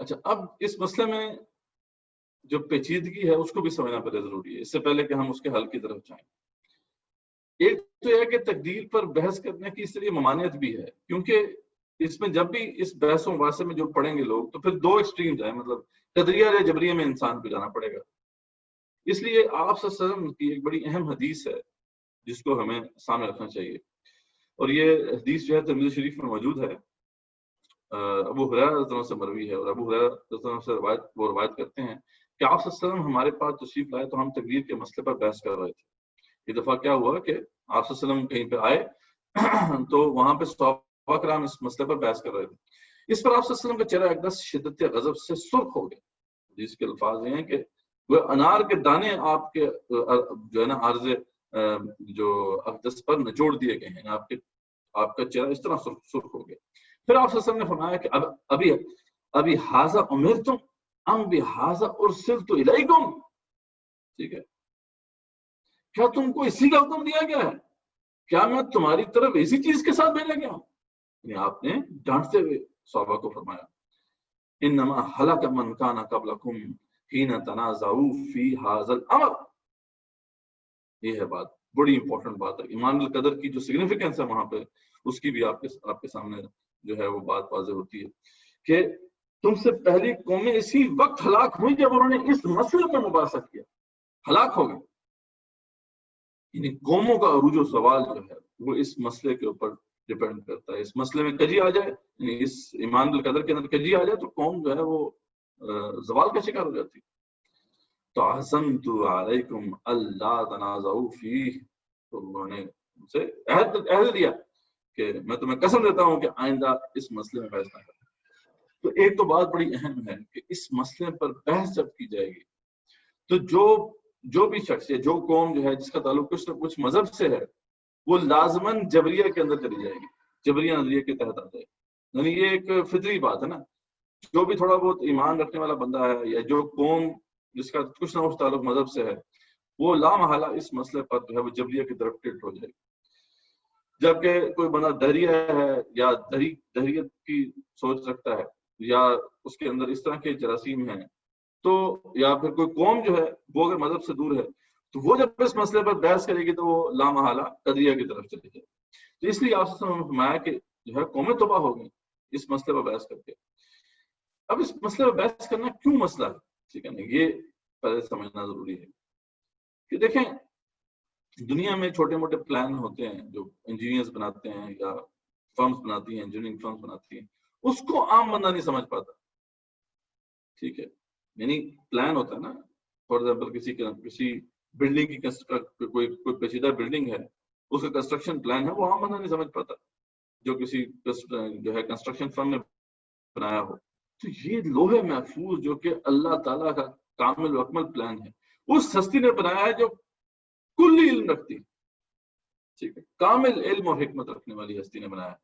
اچھا، اب اس مسئلے میں جو پیچیدگی ہے اس کو بھی سمجھنا پہلے ضروری ہے، اس سے پہلے کہ ہم اس کے حل کی طرف جائیں. ایک تو یہ کہ تقدیر پر بحث کرنے کی اس لیے ممانعت بھی ہے کیونکہ اس میں جب بھی اس بحث و مباحثے میں جو پڑھیں گے لوگ تو پھر دو ایکسٹریم جائیں، مطلب قدریہ یا جبریہ میں انسان کو جانا پڑے گا. اس لیے آپ صلی اللہ علیہ وسلم کی ایک بڑی اہم حدیث ہے جس کو ہمیں سامنے رکھنا چاہیے، اور یہ حدیث جو ہے ترمذی شریف میں موجود ہے. ابو ہریرہ رضی اللہ عنہ سے مروی ہے، اور ابو ہریرہ رضی اللہ عنہ سے روایت کرتے ہیں کہ آپ صلی اللہ علیہ وسلم ہمارے پاس تشریف لائے تو ہم تقدیر کے مسئلے پر بحث کر رہے تھے. یہ دفعہ کیا ہوا کہ آپ صلی اللہ علیہ وسلم کہیں پہ آئے تو وہاں پہ صحابہ کرام اس مسئلے پر بحث کر رہے تھے. اس پر آپ صلی اللہ علیہ وسلم کا چہرہ اقدس شدت غضب سے سرخ ہو گیا. جس کے الفاظ یہ ہیں کہ وہ انار کے دانے آپ کے جو ہے نا عارض جو اقدس پر نچوڑ دیے گئے ہیں. آپ کا چہرہ اس طرح سرخ ہو گیا. پھر آپ صلی اللہ علیہ وسلم نے فرمایا کہ ابھی حاضہ امرتم ام بہذا ارسلت الیکم، ٹھیک ہے، کیا تم کو اسی کا حکم دیا گیا ہے؟ کیا میں تمہاری طرف اسی چیز کے ساتھ بھیجا گیا ہوں؟ یعنی آپ نے ڈانٹتے ہوئے صحابہ کو فرمایا انما ہلک من کان قبلکم حین تنازعوا فی ھذا الامر. یہ ہے بات، بڑی امپورٹنٹ بات ہے. ایمان القدر کی جو سگنیفیکینس ہے وہاں پہ، اس کی بھی آپ کے سامنے جو ہے وہ بات واضح ہوتی ہے کہ تم سے پہلی قومیں اسی وقت ہلاک ہوئی جب انہوں نے اس مسئلے پر مباحثہ کیا، ہلاک ہو گئی. یعنی قوموں کا عروج و زوال جو ہے وہ اس مسئلے کے اوپر ڈپینڈ کرتا ہے. اس مسئلے میں کجی آ جائے، یعنی اس ایمان القدر کے اندر کجی آ جائے تو قوم جو ہے وہ زوال کا شکار ہو جاتی. تو احسنت علیکم اللہ تنازعوا فیہ، تو انہوں نے ان سے عہد دیا کہ میں تمہیں قسم دیتا ہوں کہ آئندہ اس مسئلے میں بحث نہ کروں. تو ایک تو بات بڑی اہم ہے کہ اس مسئلے پر بحث جب کی جائے گی تو جو بھی شخص ہے، جو قوم جو ہے جس کا تعلق کچھ نہ کچھ مذہب سے ہے، وہ لازماً جبریہ کے اندر چلی جائے گی، جبریہ نظریے کے تحت آ جائے گی. یعنی یہ ایک فطری بات ہے نا. جو بھی تھوڑا بہت ایمان رکھنے والا بندہ ہے یا جو قوم جس کا کچھ نہ کچھ تعلق مذہب سے ہے، وہ لامحالہ اس مسئلے پر جو ہے وہ جبریہ کی طرف ٹلٹ ہو جائے گی. جبکہ کوئی بندہ دہریہ ہے یا دہریت کی سوچ رکھتا ہے یا اس کے اندر اس طرح کے جراثیم ہیں، تو یا پھر کوئی قوم جو ہے وہ اگر مذہب سے دور ہے تو وہ جب اس مسئلے پر بحث کرے گی تو وہ لامحالہ قدریہ کی طرف چلے جائے. تو اس لیے آپ سے فرمایا کہ جو ہے قومیں تباہ ہو گئی اس مسئلے پر بحث کر کے. اب اس مسئلے پر بحث کرنا کیوں مسئلہ ہے، ٹھیک ہے نا، یہ پہلے سمجھنا ضروری ہے کہ دیکھیں دنیا میں چھوٹے موٹے پلان ہوتے ہیں جو انجینئرز بناتے ہیں یا فرمز بناتی ہیں، انجینئرنگ فرمز بناتی ہیں، اس کو عام بندہ نہیں سمجھ پاتا. ٹھیک ہے، یعنی پلان ہوتا ہے نا، فار ایگزامپل کسی بلڈنگ کی کوئی پیچیدہ بلڈنگ ہے، اس کا کنسٹرکشن پلان ہے، وہ عام بندہ نہیں سمجھ پاتا جو کسی جو ہے کنسٹرکشن فرم نے بنایا ہو. تو یہ لوہے محفوظ جو کہ اللہ تعالیٰ کا کامل و اکمل پلان ہے، اس ہستی نے بنایا ہے جو کلی علم رکھتی، ٹھیک ہے، کامل علم اور حکمت رکھنے والی ہستی نے بنایا.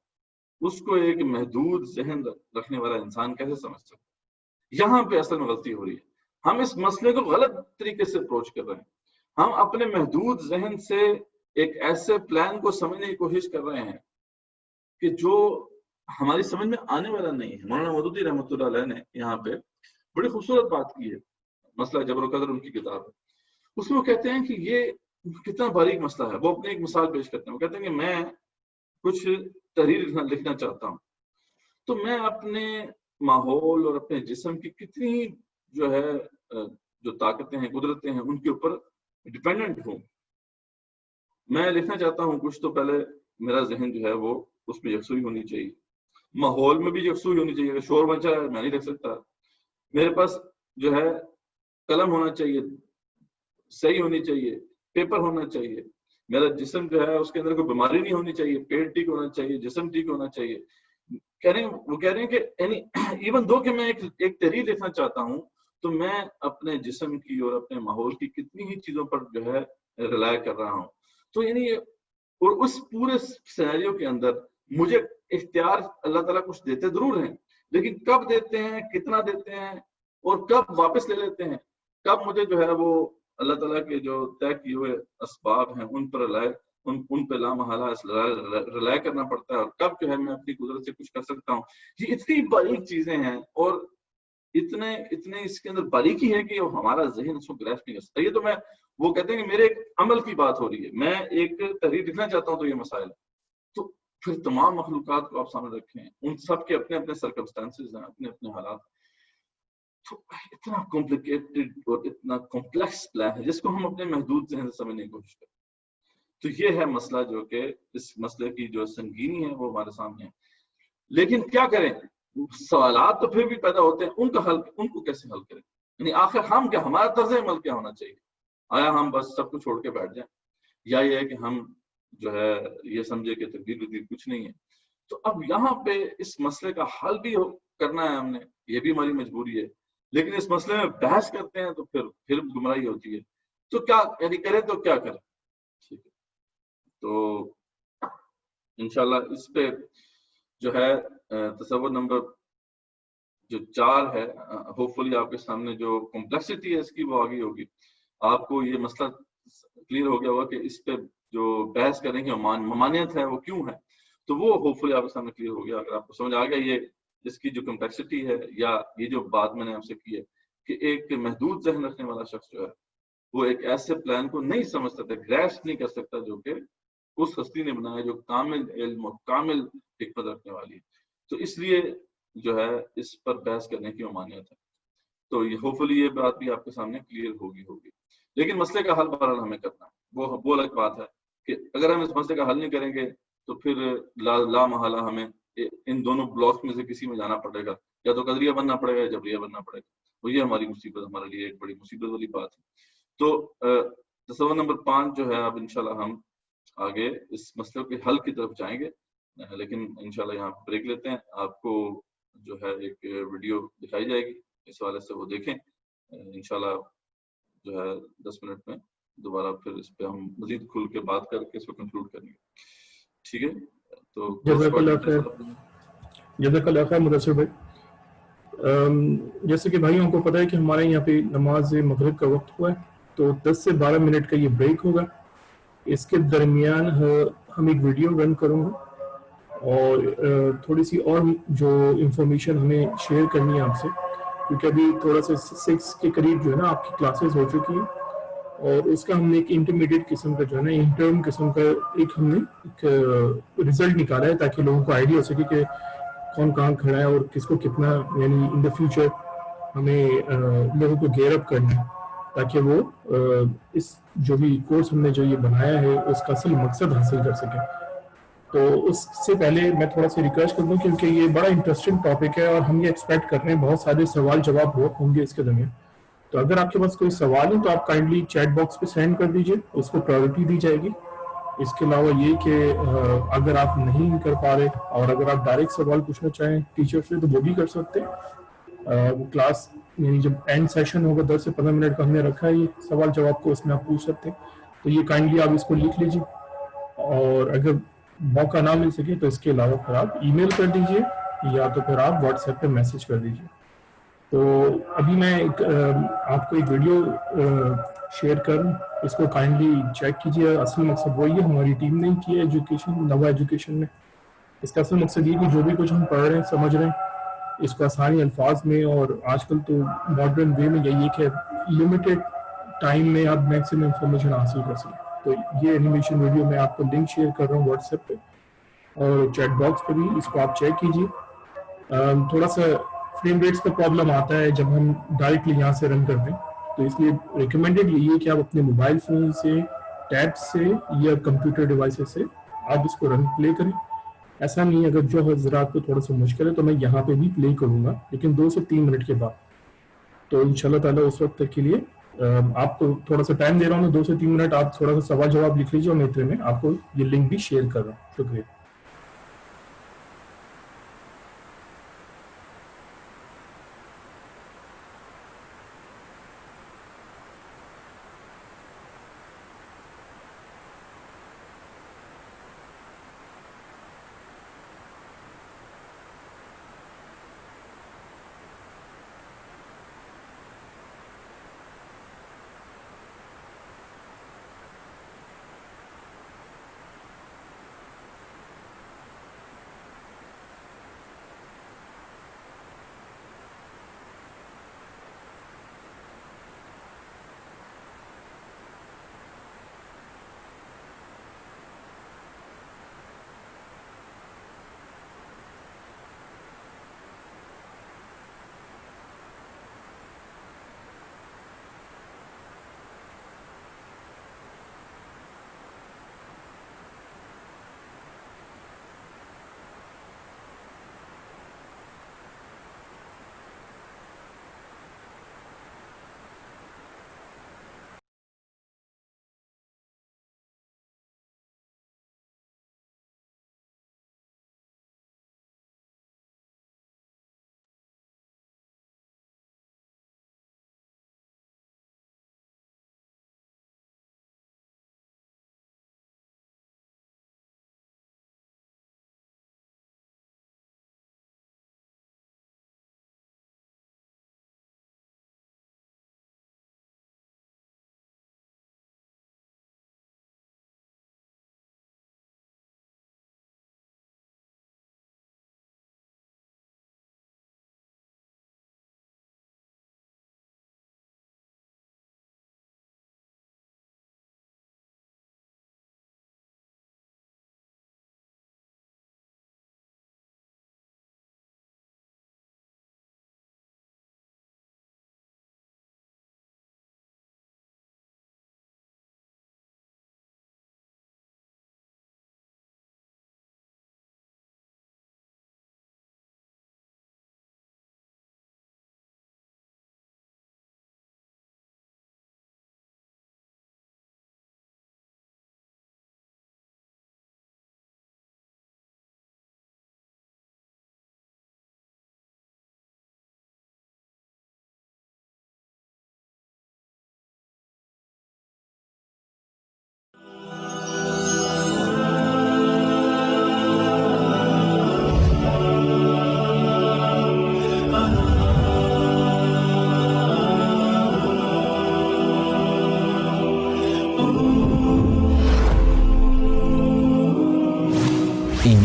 اس کو ایک محدود ذہن رکھنے والا انسان کیسے سمجھ سکتا؟ یہاں پہ اصل میں غلطی ہو رہی ہے. ہم اس مسئلے کو غلط طریقے سے اپروچ کر رہے ہیں. ہم اپنے محدود ذہن سے ایک ایسے پلان کو سمجھنے کی کوشش کر رہے ہیں کہ جو ہماری سمجھ میں آنے والا نہیں ہے. مولانا مودودی رحمۃ اللہ علیہ نے یہاں پہ بڑی خوبصورت بات کی ہے، مسئلہ جبر و قدر ان کی کتاب ہے. اس میں وہ کہتے ہیں کہ یہ کتنا باریک مسئلہ ہے. وہ اپنے ایک مثال پیش کرتے ہیں. وہ کہتے ہیں کہ میں کچھ تحریر لکھنا چاہتا ہوں، تو میں اپنے ماحول اور اپنے جسم کی کتنی جو ہے جو طاقتیں ہیں، قدرتیں ہیں، ان کے اوپر ڈیپینڈنٹ ہوں. میں لکھنا چاہتا ہوں کچھ، تو پہلے میرا ذہن جو ہے وہ اس میں یکسوئی ہونی چاہیے، ماحول میں بھی یکسوئی ہونی چاہیے. اگر شور مچا ہے میں نہیں لکھ سکتا. میرے پاس جو ہے قلم ہونا چاہیے، صحیح ہونی چاہیے، پیپر ہونا چاہیے. میرا جسم جو ہے اس کے اندر کوئی بیماری نہیں ہونی چاہیے، پیٹ ٹھیک ہونا چاہیے، جسم ٹھیک ہونا چاہیے. وہ کہہ رہے ہیں کہ ایون دو کہ میں ایک تحریر لکھنا چاہتا ہوں تو میں اپنے جسم کی اور اپنے ماحول کی کتنی ہی چیزوں پر جو ہے ریلائے کر رہا ہوں. تو یعنی اور اس پورے سینیریو کے اندر مجھے اختیار اللہ تعالیٰ کچھ دیتے ضرور ہیں، لیکن کب دیتے ہیں، کتنا دیتے ہیں، اور کب واپس لے لیتے ہیں، کب مجھے جو ہے وہ اللہ تعالیٰ کے جو طے کیے ہوئے اسباب ہیں ان پر ان پہ لامحالہ ریلائے کرنا پڑتا ہے، اور کب جو ہے میں اپنی قدرت سے کچھ کر سکتا ہوں. یہ اتنی باریک چیزیں ہیں اور اتنے اس کے اندر باریکی ہے کہ ہمارا ذہن اس کو گریسپ نہیں کر سکتا. یہ تو میں وہ کہتے ہیں کہ میرے ایک عمل کی بات ہو رہی ہے، میں ایک تحریر لکھنا چاہتا ہوں تو یہ مسائل، تو پھر تمام مخلوقات کو آپ سامنے رکھیں، ان سب کے اپنے اپنے سرکمسٹانسز ہیں، اپنے اپنے حالات. تو اتنا کمپلیکیٹڈ اور اتنا کمپلیکس پلان ہے جس کو ہم اپنے محدود ذہن سے سمجھنے کی کوشش کریں. تو یہ ہے مسئلہ جو کہ اس مسئلے کی جو سنگینی ہے وہ ہمارے سامنے ہے. لیکن کیا کریں، سوالات تو پھر بھی پیدا ہوتے ہیں، ان کو کیسے حل کریں؟ یعنی آخر ہم کیا، ہمارا طرز عمل کیا ہونا چاہیے؟ آیا ہم بس سب کچھ چھوڑ کے بیٹھ جائیں، یا یہ ہے کہ ہم جو ہے یہ سمجھے کہ تقدیر کچھ نہیں ہے؟ تو اب یہاں پہ اس مسئلے کا حل بھی کرنا ہے ہم نے، یہ بھی ہماری مجبوری ہے. لیکن اس مسئلے میں بحث کرتے ہیں تو پھر گمراہی ہوتی ہے. تو کیا یعنی کریں تو کیا کریں؟ ٹھیک ہے، تو انشاءاللہ اس پہ جو ہے تصور نمبر جو 4 ہے ہوپ فلی آپ کے سامنے جو کمپلیکسٹی ہے اس کی وہ آگے ہوگی. آپ کو یہ مسئلہ کلیئر ہو گیا ہوگا کہ اس پہ جو بحث کرنے کی ممانعت ہے وہ کیوں ہے, تو وہ ہوپ فلی آپ کے سامنے کلیئر ہو گیا. اگر آپ کو سمجھ آ گیا یہ اس کی جو کمپلیکسٹی ہے, یا یہ جو بات میں نے آپ سے کی ہے کہ ایک محدود ذہن رکھنے والا شخص جو ہے وہ ایک ایسے پلان کو نہیں سمجھ سکتا, گریسپ نہیں کر سکتا جو کہ اس ہستی نے بنایا جو کامل علم اور کامل حکمت رکھنے والی ہے. تو اس لیے جو ہے اس پر بحث کرنے کی ممانعت ہے. تو یہ ہوپ فلی یہ بات بھی آپ کے سامنے کلیئر ہوگی. لیکن مسئلے کا حل بہرحال ہمیں کرنا ہے, وہ الگ بات ہے کہ اگر ہم اس مسئلے کا حل نہیں کریں گے تو پھر لا محالہ ہمیں ان دونوں بلاکس میں سے کسی میں جانا پڑے گا, یا تو قدریہ بننا پڑے گا یا جبریہ بننا پڑے گا. تو یہ ہماری مصیبت, ہمارے لیے ایک بڑی مصیبت والی بات ہے. تو تصور نمبر 5 جو ہے, اب انشاءاللہ ہم آگے اس مسئلے کے حل کی طرف جائیں گے, لیکن انشاءاللہ یہاں بریک لیتے ہیں. آپ کو جو ہے ایک ویڈیو دکھائی جائے گی, اس حوالے سے وہ دیکھیں. انشاءاللہ جو ہے 10 منٹ میں دوبارہ پھر اس پہ ہم مزید کھل کے بات کر کے اس کو کنکلوڈ کریں گے. ٹھیک ہے, تو جزاک اللہ خیر. جزاک اللہ خیر مدثر بھائی. جیسے کہ بھائیوں کو پتہ ہے کہ ہمارے یہاں پہ نماز مغرب کا وقت ہوا ہے, تو 10 سے 12 منٹ کا یہ بریک ہوگا. اس کے درمیان ہم ایک ویڈیو رن کروں گا, اور تھوڑی سی اور جو انفارمیشن ہمیں شیئر کرنی ہے آپ سے, کیونکہ ابھی تھوڑا سا 6 کے قریب جو ہے نا آپ کی کلاسز ہو چکی ہیں, اور اس کا ہم نے ایک انٹرمیڈیٹ قسم کا جو ہے نا انٹرم قسم کا ایک ہم نے ایک رزلٹ نکالا ہے, تاکہ لوگوں کو آئیڈیا ہو سکے کہ کون کہاں کھڑا ہے اور کس کو کتنا یعنی ان دا فیوچر ہمیں لوگوں کو گیئر اپ کرنا ہے, تاکہ وہ اس جو بھی کورس ہم نے جو یہ بنایا ہے اس کا اصل مقصد حاصل کر سکیں. تو اس سے پہلے میں تھوڑا سا ریکویسٹ کر دوں, کیونکہ یہ بڑا انٹرسٹنگ ٹاپک ہے اور ہم یہ ایکسپیکٹ کر رہے ہیں بہت سارے سوال جواب ہوں گے اس کے درمیان. تو اگر آپ کے پاس کوئی سوال ہے تو آپ کائنڈلی چیٹ باکس پہ سینڈ کر دیجئے, اس کو پرائیورٹی دی جائے گی. اس کے علاوہ یہ کہ اگر آپ نہیں کر پا رہے اور اگر آپ ڈائریکٹ سوال پوچھنا چاہیں ٹیچر سے تو وہ بھی کر سکتے ہیں. وہ کلاس یعنی جب اینڈ سیشن ہوگا 10 سے 15 منٹ کا ہم نے رکھا ہے یہ سوال جواب کو, اس میں آپ پوچھ سکتے ہیں. تو یہ کائنڈلی آپ اس کو لکھ لیجیے, اور اگر موقع نہ مل سکے تو اس کے علاوہ پھر آپ ای میل کر دیجیے, یا تو پھر آپ واٹس ایپ پہ میسج کر دیجیے. تو ابھی میں آپ کو ایک ویڈیو شیئر کروں, اس کو کائنڈلی چیک کیجیے. اصل مقصد وہی ہے, ہماری ٹیم نے کی ہے ایجوکیشن نوا ایجوکیشن میں. اس کا اصل مقصد یہ کہ جو بھی کچھ ہم پڑھ رہے ہیں سمجھ رہے ہیں اس کو آسانی الفاظ میں, اور آج کل تو ماڈرن وے میں یہی ہے کہ لمیٹیڈ ٹائم میں آپ میکسیمم انفارمیشن حاصل کر سکیں. تو یہ اینیمیشن ویڈیو میں آپ کو لنک شیئر کر رہا ہوں واٹس ایپ پہ, اور چیٹ باکس پہ بھی اس کو آپ چیک کیجیے. تھوڑا سا فریم ریٹس کا پرابلم آتا ہے جب ہم ڈائریکٹلی یہاں سے رن کرتے ہیں, تو اس لیے ریکمینڈیڈ یہی ہے کہ آپ اپنے موبائل فون سے, ٹیب سے یا کمپیوٹر ڈیوائسز سے آپ اس کو رن پلے کریں. ایسا نہیں ہے, اگر جو حضرات کو تھوڑا سا مشکل ہے تو میں یہاں پہ بھی پلے کروں گا, لیکن 2 سے 3 منٹ کے بعد. تو انشاءاللہ تعالیٰ اس وقت تک کے لیے آپ کو تھوڑا سا ٹائم دے رہا ہوں, 2 سے 3 منٹ آپ تھوڑا سا سوال جواب لکھ لیجیے, اور میں اتنے میں آپ کو یہ لنک بھی شیئر کر رہا ہوں. شکریہ.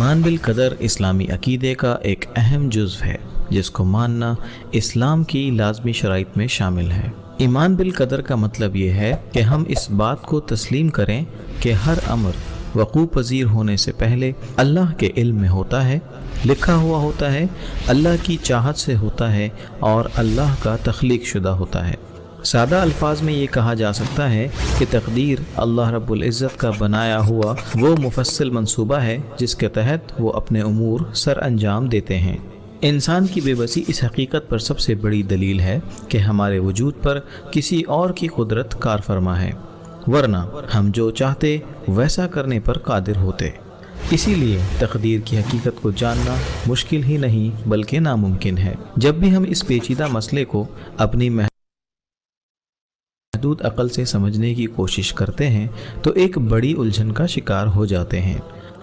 ایمان بالقدر اسلامی عقیدے کا ایک اہم جزو ہے جس کو ماننا اسلام کی لازمی شرائط میں شامل ہے۔ ایمان بالقدر کا مطلب یہ ہے کہ ہم اس بات کو تسلیم کریں کہ ہر امر وقوع پذیر ہونے سے پہلے اللہ کے علم میں ہوتا ہے، لکھا ہوا ہوتا ہے، اللہ کی چاہت سے ہوتا ہے اور اللہ کا تخلیق شدہ ہوتا ہے۔ سادہ الفاظ میں یہ کہا جا سکتا ہے کہ تقدیر اللہ رب العزت کا بنایا ہوا وہ مفصل منصوبہ ہے جس کے تحت وہ اپنے امور سر انجام دیتے ہیں۔ انسان کی بے بسی اس حقیقت پر سب سے بڑی دلیل ہے کہ ہمارے وجود پر کسی اور کی قدرت کار فرما ہے، ورنہ ہم جو چاہتے ویسا کرنے پر قادر ہوتے۔ اسی لیے تقدیر کی حقیقت کو جاننا مشکل ہی نہیں بلکہ ناممکن ہے۔ جب بھی ہم اس پیچیدہ مسئلے کو اپنی محدود عقل سے سمجھنے کی کوشش کرتے ہیں تو ایک بڑی الجھن کا شکار ہو جاتے ہیں۔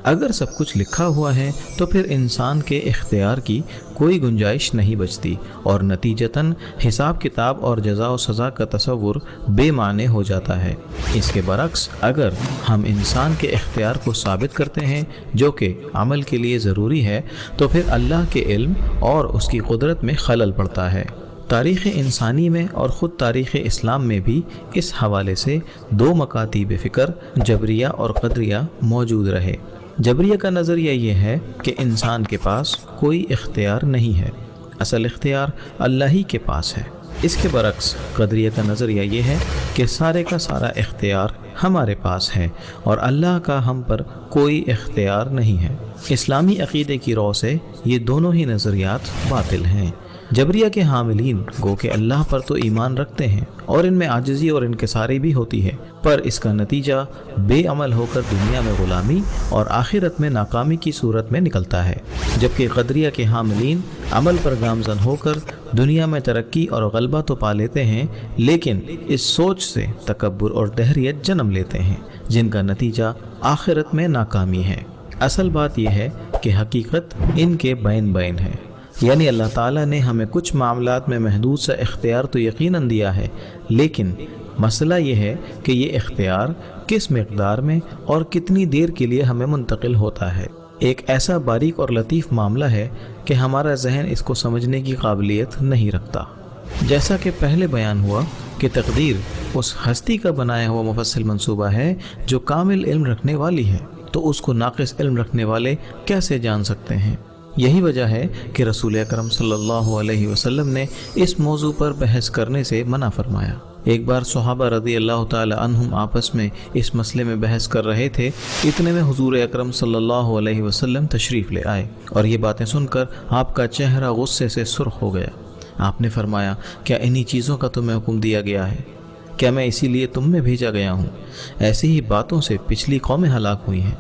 اگر سب کچھ لکھا ہوا ہے تو پھر انسان کے اختیار کی کوئی گنجائش نہیں بچتی اور نتیجتاً حساب کتاب اور جزا و سزا کا تصور بے معنی ہو جاتا ہے۔ اس کے برعکس اگر ہم انسان کے اختیار کو ثابت کرتے ہیں جو کہ عمل کے لیے ضروری ہے تو پھر اللہ کے علم اور اس کی قدرت میں خلل پڑتا ہے۔ تاریخ انسانی میں اور خود تاریخ اسلام میں بھی اس حوالے سے دو مکاتیب فکر جبریہ اور قدریہ موجود رہے۔ جبریہ کا نظریہ یہ ہے کہ انسان کے پاس کوئی اختیار نہیں ہے، اصل اختیار اللہ ہی کے پاس ہے۔ اس کے برعکس قدریہ کا نظریہ یہ ہے کہ سارے کا سارا اختیار ہمارے پاس ہے اور اللہ کا ہم پر کوئی اختیار نہیں ہے۔ اسلامی عقیدے کی رو سے یہ دونوں ہی نظریات باطل ہیں۔ جبریہ کے حاملین گو کہ اللہ پر تو ایمان رکھتے ہیں اور ان میں عاجزی اور انکساری بھی ہوتی ہے، پر اس کا نتیجہ بے عمل ہو کر دنیا میں غلامی اور آخرت میں ناکامی کی صورت میں نکلتا ہے، جبکہ قدریہ کے حاملین عمل پر گامزن ہو کر دنیا میں ترقی اور غلبہ تو پا لیتے ہیں لیکن اس سوچ سے تکبر اور دہریت جنم لیتے ہیں جن کا نتیجہ آخرت میں ناکامی ہے۔ اصل بات یہ ہے کہ حقیقت ان کے بین بین ہے، یعنی اللہ تعالیٰ نے ہمیں کچھ معاملات میں محدود سا اختیار تو یقیناً دیا ہے، لیکن مسئلہ یہ ہے کہ یہ اختیار کس مقدار میں اور کتنی دیر کے لیے ہمیں منتقل ہوتا ہے۔ ایک ایسا باریک اور لطیف معاملہ ہے کہ ہمارا ذہن اس کو سمجھنے کی قابلیت نہیں رکھتا۔ جیسا کہ پہلے بیان ہوا کہ تقدیر اس ہستی کا بنایا ہوا مفصل منصوبہ ہے جو کامل علم رکھنے والی ہے، تو اس کو ناقص علم رکھنے والے کیسے جان سکتے ہیں؟ یہی وجہ ہے کہ رسول اکرم صلی اللہ علیہ وسلم نے اس موضوع پر بحث کرنے سے منع فرمایا۔ ایک بار صحابہ رضی اللہ تعالی عنہم آپس میں اس مسئلے میں بحث کر رہے تھے، اتنے میں حضور اکرم صلی اللہ علیہ وسلم تشریف لے آئے اور یہ باتیں سن کر آپ کا چہرہ غصے سے سرخ ہو گیا۔ آپ نے فرمایا، کیا انہی چیزوں کا تمہیں حکم دیا گیا ہے؟ کیا میں اسی لیے تم میں بھیجا گیا ہوں؟ ایسی ہی باتوں سے پچھلی قومیں ہلاک ہوئی ہیں۔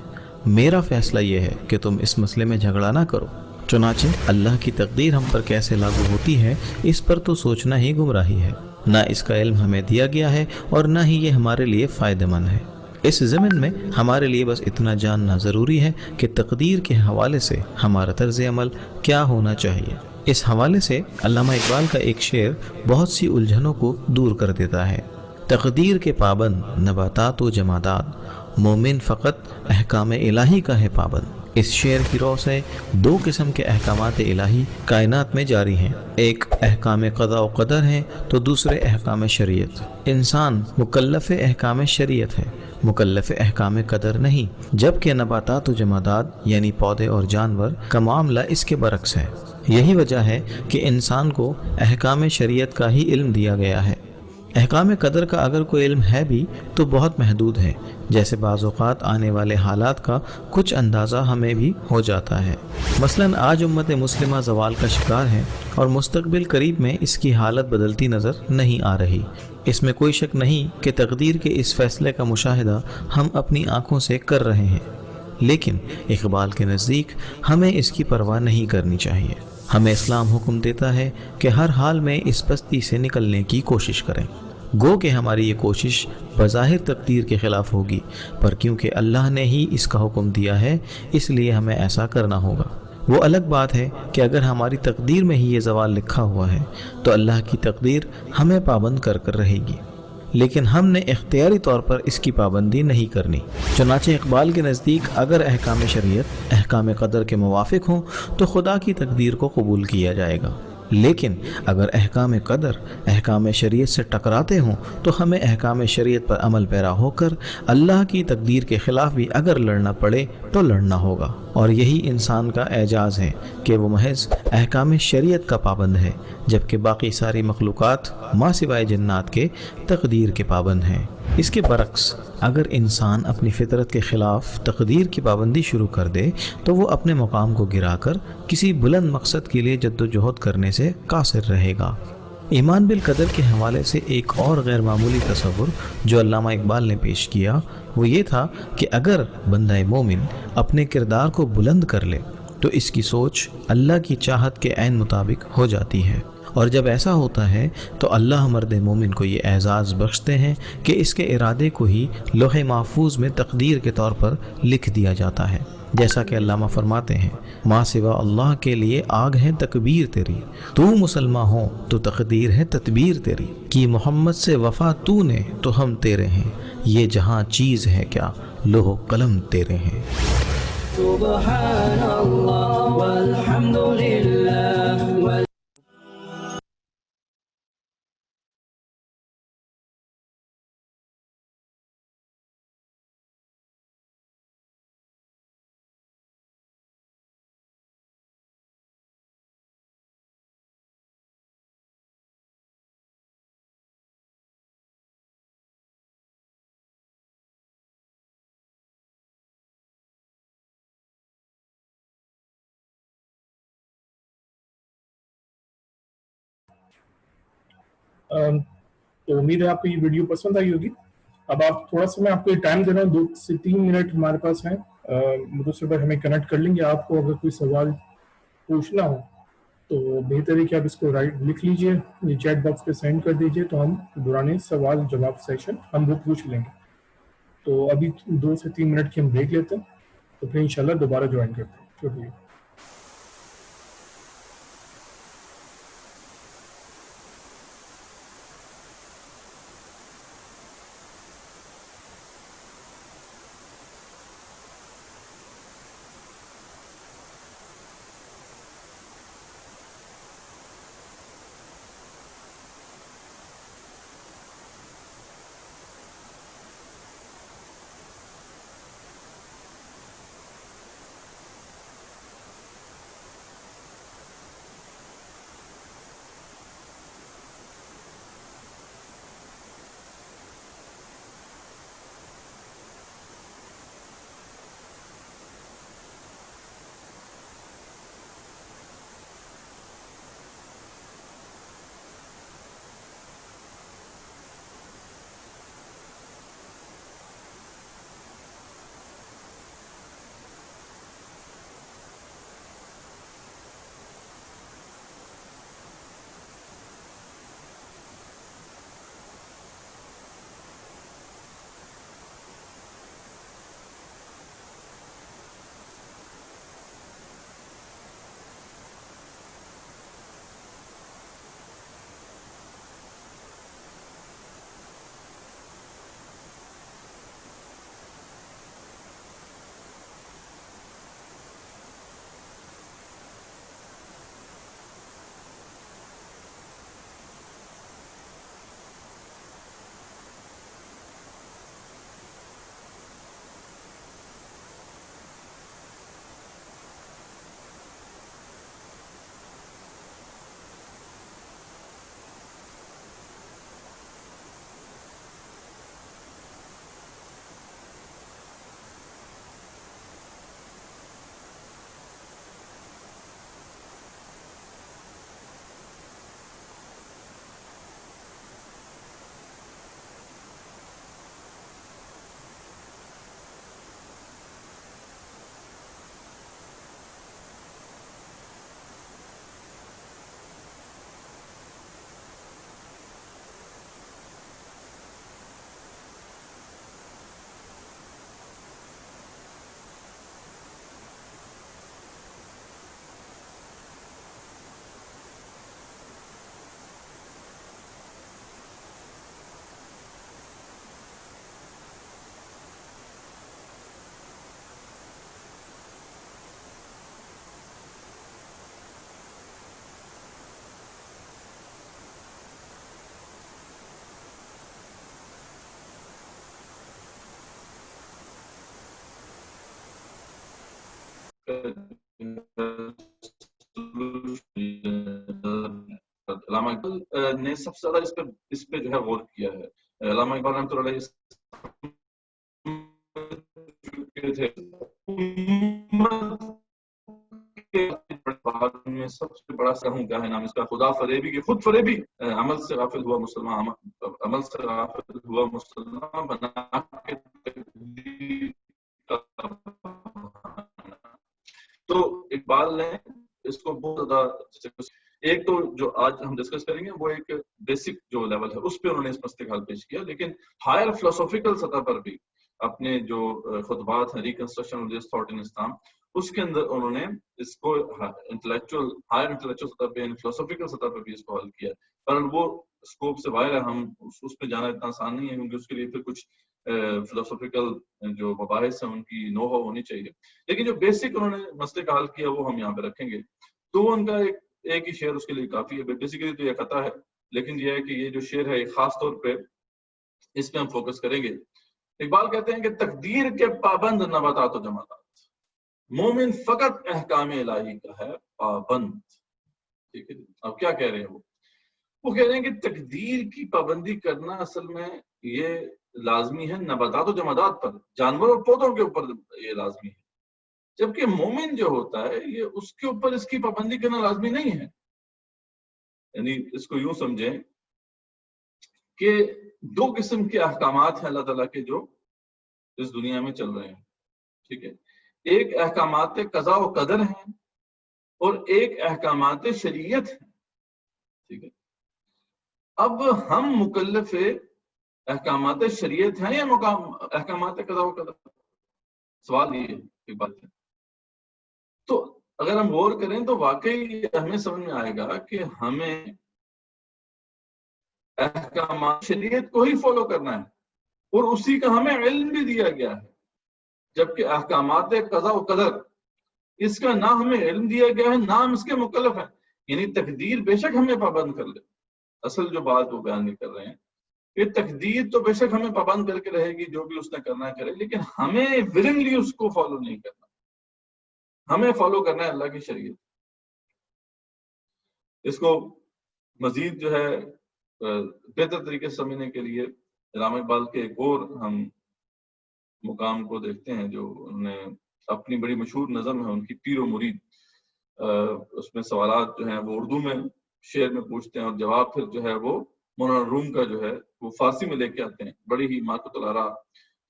میرا فیصلہ یہ ہے کہ تم اس مسئلے میں جھگڑا نہ کرو۔ چنانچہ اللہ کی تقدیر ہم پر کیسے لاگو ہوتی ہے اس پر تو سوچنا ہی گمراہی ہے۔ نہ اس کا علم ہمیں دیا گیا ہے اور نہ ہی یہ ہمارے لیے فائدہ مند ہے۔ اس ضمن میں ہمارے لیے بس اتنا جاننا ضروری ہے کہ تقدیر کے حوالے سے ہمارا طرز عمل کیا ہونا چاہیے۔ اس حوالے سے علامہ اقبال کا ایک شعر بہت سی الجھنوں کو دور کر دیتا ہے۔ تقدیر کے پابند نباتات و جمادات، مومن فقط احکام الہی کا ہے پابند۔ اس شعر کی رو سے دو قسم کے احکامات الہی کائنات میں جاری ہیں، ایک احکام قضاء و قدر ہیں تو دوسرے احکام شریعت۔ انسان مکلف احکام شریعت ہے، مکلف احکام قدر نہیں، جبکہ نباتات و جمادات یعنی پودے اور جانور کا معاملہ اس کے برعکس ہے۔ یہی وجہ ہے کہ انسان کو احکام شریعت کا ہی علم دیا گیا ہے۔ احکام قدر کا اگر کوئی علم ہے بھی تو بہت محدود ہے، جیسے بعض اوقات آنے والے حالات کا کچھ اندازہ ہمیں بھی ہو جاتا ہے۔ مثلا آج امت مسلمہ زوال کا شکار ہے اور مستقبل قریب میں اس کی حالت بدلتی نظر نہیں آ رہی۔ اس میں کوئی شک نہیں کہ تقدیر کے اس فیصلے کا مشاہدہ ہم اپنی آنکھوں سے کر رہے ہیں، لیکن اقبال کے نزدیک ہمیں اس کی پرواہ نہیں کرنی چاہیے۔ ہمیں اسلام حکم دیتا ہے کہ ہر حال میں اس پستی سے نکلنے کی کوشش کریں۔ گو کہ ہماری یہ کوشش بظاہر تقدیر کے خلاف ہوگی، پر کیونکہ اللہ نے ہی اس کا حکم دیا ہے اس لیے ہمیں ایسا کرنا ہوگا۔ وہ الگ بات ہے کہ اگر ہماری تقدیر میں ہی یہ زوال لکھا ہوا ہے تو اللہ کی تقدیر ہمیں پابند کر رہے گی، لیکن ہم نے اختیاری طور پر اس کی پابندی نہیں کرنی۔ چنانچہ اقبال کے نزدیک اگر احکام شریعت احکام قدر کے موافق ہوں تو خدا کی تقدیر کو قبول کیا جائے گا، لیکن اگر احکام قدر احکام شریعت سے ٹکراتے ہوں تو ہمیں احکام شریعت پر عمل پیرا ہو کر اللہ کی تقدیر کے خلاف بھی اگر لڑنا پڑے تو لڑنا ہوگا۔ اور یہی انسان کا اعجاز ہے کہ وہ محض احکام شریعت کا پابند ہے، جبکہ باقی ساری مخلوقات ما سوائے جنات کے تقدیر کے پابند ہیں۔ اس کے برعکس اگر انسان اپنی فطرت کے خلاف تقدیر کی پابندی شروع کر دے تو وہ اپنے مقام کو گرا کر کسی بلند مقصد کے لیے جد و جہد کرنے سے قاصر رہے گا۔ ایمان بالقدر کے حوالے سے ایک اور غیر معمولی تصور جو علامہ اقبال نے پیش کیا وہ یہ تھا کہ اگر بندہ مومن اپنے کردار کو بلند کر لے تو اس کی سوچ اللہ کی چاہت کے عین مطابق ہو جاتی ہے، اور جب ایسا ہوتا ہے تو اللہ مرد مومن کو یہ اعزاز بخشتے ہیں کہ اس کے ارادے کو ہی لوح محفوظ میں تقدیر کے طور پر لکھ دیا جاتا ہے، جیسا کہ علامہ فرماتے ہیں ما سوا اللہ کے لیے آگ ہے تکبیر تیری، تو مسلمان ہو تو تقدیر ہے تدبیر تیری، کی محمد سے وفا تو نے تو ہم تیرے ہیں، یہ جہاں چیز ہے کیا لوح و قلم تیرے ہیں۔ سبحان اللہ والحمد للہ تو امید ہے آپ کو یہ ویڈیو پسند آئی ہوگی۔ اب آپ تھوڑا سا میں آپ کو یہ ٹائم دے رہا ہوں، 2 سے 3 منٹ ہمارے پاس ہیں، مدثر بھائی ہمیں کنیکٹ کر لیں گے۔ آپ کو اگر کوئی سوال پوچھنا ہو تو بہتر ہے کہ آپ اس کو لکھ لیجئے، یہ چیٹ باکس پہ سینڈ کر دیجئے، تو ہم دوران سوال جواب سیشن ہم وہ پوچھ لیں گے۔ تو ابھی 2 سے 3 منٹ کی ہم بریک لیتے ہیں، تو پھر انشاءاللہ دوبارہ جوائن کرتے ہیں۔ شکریہ۔ علامہ اقبال نے سب سے زیادہ اس پہ جو ہے غور کیا ہے. علامہ اقبال رحمۃ اللہ علیہ تھے میں سب سے بڑا سہوں کیا ہے نام اس کا، خدا فریبی کی خود فریبی، عمل سے غافل ہوا مسلمان، عمل سے غافل ہوا مسلمان بنا کے. تو اقبال نے اس کو بہت زیادہ، ایک تو جو آج ہم ڈسکس کریں گے وہ ایک بیسک جو لیول ہے اس پہ انہوں نے اس مسئلے کا حل پیش کیا، لیکن ہائر فلسفیکل سطح پر بھی اپنے جو خطبات ہیں reconstruction of this thought in Islam, اس کے اندر انہوں نے اس کو انٹلیکچوئل ہائر انٹلیکچوئل سطح پہ یعنی فلسفیکل سطح پہ بھی اس کو حل کیا. پر وہ اسکوپ سے باہر ہے، ہم اس پہ جانا اتنا آسان نہیں ہے کیونکہ اس کے لیے پھر کچھ فلسفیکل جو مباحث ہیں ان کی نو ہو ہونی چاہیے. لیکن جو بیسک انہوں نے مسئلے کا حل کیا وہ ہم یہاں پہ رکھیں گے. تو ان کا ایک ہی شعر اس کے لیے کافی ہے. بیسیکلی تو یہ قطع ہے، لیکن یہ ہے کہ یہ جو شعر ہے خاص طور پہ اس پہ ہم فوکس کریں گے. اقبال کہتے ہیں کہ تقدیر کے پابند نباتات و جمادات، مومن فقط احکام الہی کا ہے پابند. ٹھیک ہے، اب کیا کہہ رہے ہیں وہ کہہ رہے ہیں کہ تقدیر کی پابندی کرنا اصل میں یہ لازمی ہے نباتات و جمادات پر، جانور اور پودوں کے اوپر یہ لازمی ہے، جبکہ مومن جو ہوتا ہے یہ اس کے اوپر اس کی پابندی کرنا لازمی نہیں ہے. یعنی اس کو یوں سمجھیں کہ دو قسم کے احکامات ہیں اللہ تعالیٰ کے جو اس دنیا میں چل رہے ہیں. ٹھیک ہے، ایک احکامات قضاء و قدر ہیں اور ایک احکامات شریعت ہیں. ٹھیک ہے، اب ہم مکلف احکامات شریعت ہیں یا احکامات قضاء و قدر؟ سوال یہ بات ہے. تو اگر ہم غور کریں تو واقعی ہمیں سمجھ میں آئے گا کہ ہمیں احکامات شریعت کو ہی فالو کرنا ہے اور اسی کا ہمیں علم بھی دیا گیا ہے، جبکہ احکامات قضاء و قدر اس کا نہ ہمیں علم دیا گیا ہے نہ ہم اس کے مکلف ہیں. یعنی تقدیر بے شک ہمیں پابند کر لے، اصل جو بات وہ بیان نہیں کر رہے ہیں کہ تقدیر تو بے شک ہمیں پابند کر کے رہے گی، جو بھی اس نے کرنا ہے کرے، لیکن ہمیں ولنگلی اس کو فالو نہیں کرنا، ہمیں فالو کرنا ہے اللہ کی شریعت. اس کو مزید جو ہے بہتر طریقے سے سمجھنے کے لیے علامہ اقبال کے ایک اور ہم مقام کو دیکھتے ہیں جو انہوں نے اپنی بڑی مشہور نظم ہے ان کی پیر و مرید، اس میں سوالات جو ہیں وہ اردو میں شعر میں پوچھتے ہیں اور جواب پھر جو ہے وہ مولانا روم کا جو ہے وہ فارسی میں لے کے آتے ہیں. بڑی ہی ماقوت الآراء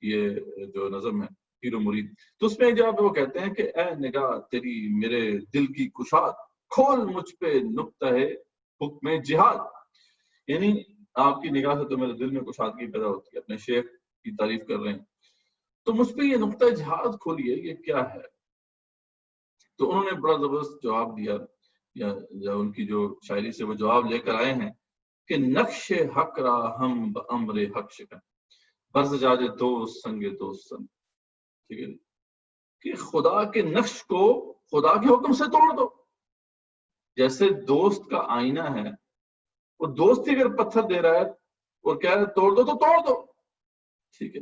یہ جو نظم ہے پیر و مرید. تو اس میں جواب وہ کہتے ہیں کہ اے نگاہ تیری میرے دل کی کشاد، کھول مجھ پہ نقطہ حکم جہاد. یعنی آپ کی نگاہ سے تو میرے دل میں کشادگی پیدا ہوتی ہے، اپنے شیخ کی تعریف کر رہے ہیں، تو مجھ پہ یہ نقطہ جہاد کھولیے، یہ کیا ہے؟ تو انہوں نے بڑا زبردست جواب دیا، یا ان کی جو شاعری سے وہ جواب لے کر آئے ہیں کہ نقش حق را ہم بامر حق شکن، برز جاج دوست سنگ دوست سن. ٹھیک ہے، کہ خدا کے نقش کو خدا کے حکم سے توڑ دو. جیسے دوست کا آئینہ ہے، وہ دوست ہی اگر پتھر دے رہا ہے اور کہہ رہے توڑ دو تو توڑ دو. ٹھیک ہے،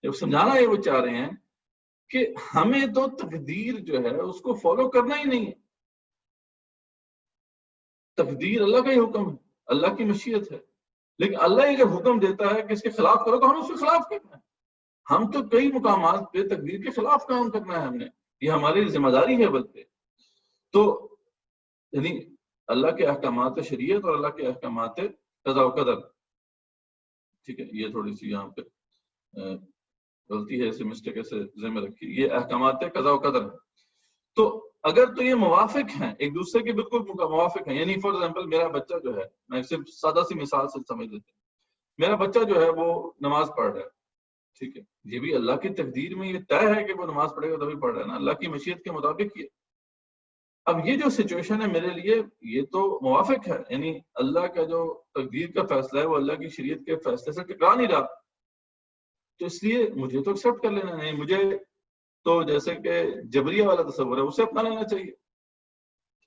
جب سمجھانا یہ وہ چاہ رہے ہیں کہ ہمیں تو تقدیر جو ہے اس کو فالو کرنا ہی نہیں ہے. تقدیر اللہ کا ہی حکم ہے، اللہ کی مشیت ہے، لیکن اللہ اگر حکم دیتا ہے کہ اس کے خلاف کرو تو ہم اس کے خلاف کرنا ہے. ہم تو کئی مقامات پہ تقدیر کے خلاف کام کرنا ہے، ہم نے یہ ہماری ذمہ داری ہے. بلکہ تو یعنی اللہ کے احکامات شریعت اور اللہ کے احکامات قضاء و قدر. ٹھیک ہے، یہ تھوڑی سی یہاں پہ غلطی ہے، اسے مسٹیک ایسے ذہن میں رکھی. یہ احکامات قضاء و قدر. تو اگر تو یہ موافق ہیں ایک دوسرے کے، بالکل موافق ہیں. یعنی فار ایگزامپل میرا بچہ جو ہے، میں صرف سادہ سی مثال سے سمجھ لیتے ہیں، میرا بچہ جو ہے وہ نماز پڑھ رہا ہے. ٹھیک ہے، یہ بھی اللہ کی تقدیر میں یہ طے ہے کہ وہ نماز پڑھے گا تبھی پڑھ رہا ہے نا، اللہ کی مشیت کے مطابق یہ. اب یہ جو سچویشن ہے میرے لیے یہ تو موافق ہے، یعنی اللہ کا جو تقدیر کا فیصلہ ہے وہ اللہ کی شریعت کے فیصلے سے ٹکرا نہیں رہا. تو اس لیے مجھے تو ایکسیپٹ کر لینا نہیں، مجھے تو جیسے کہ جبریہ والا تصور ہے اسے اپنا لینا چاہیے.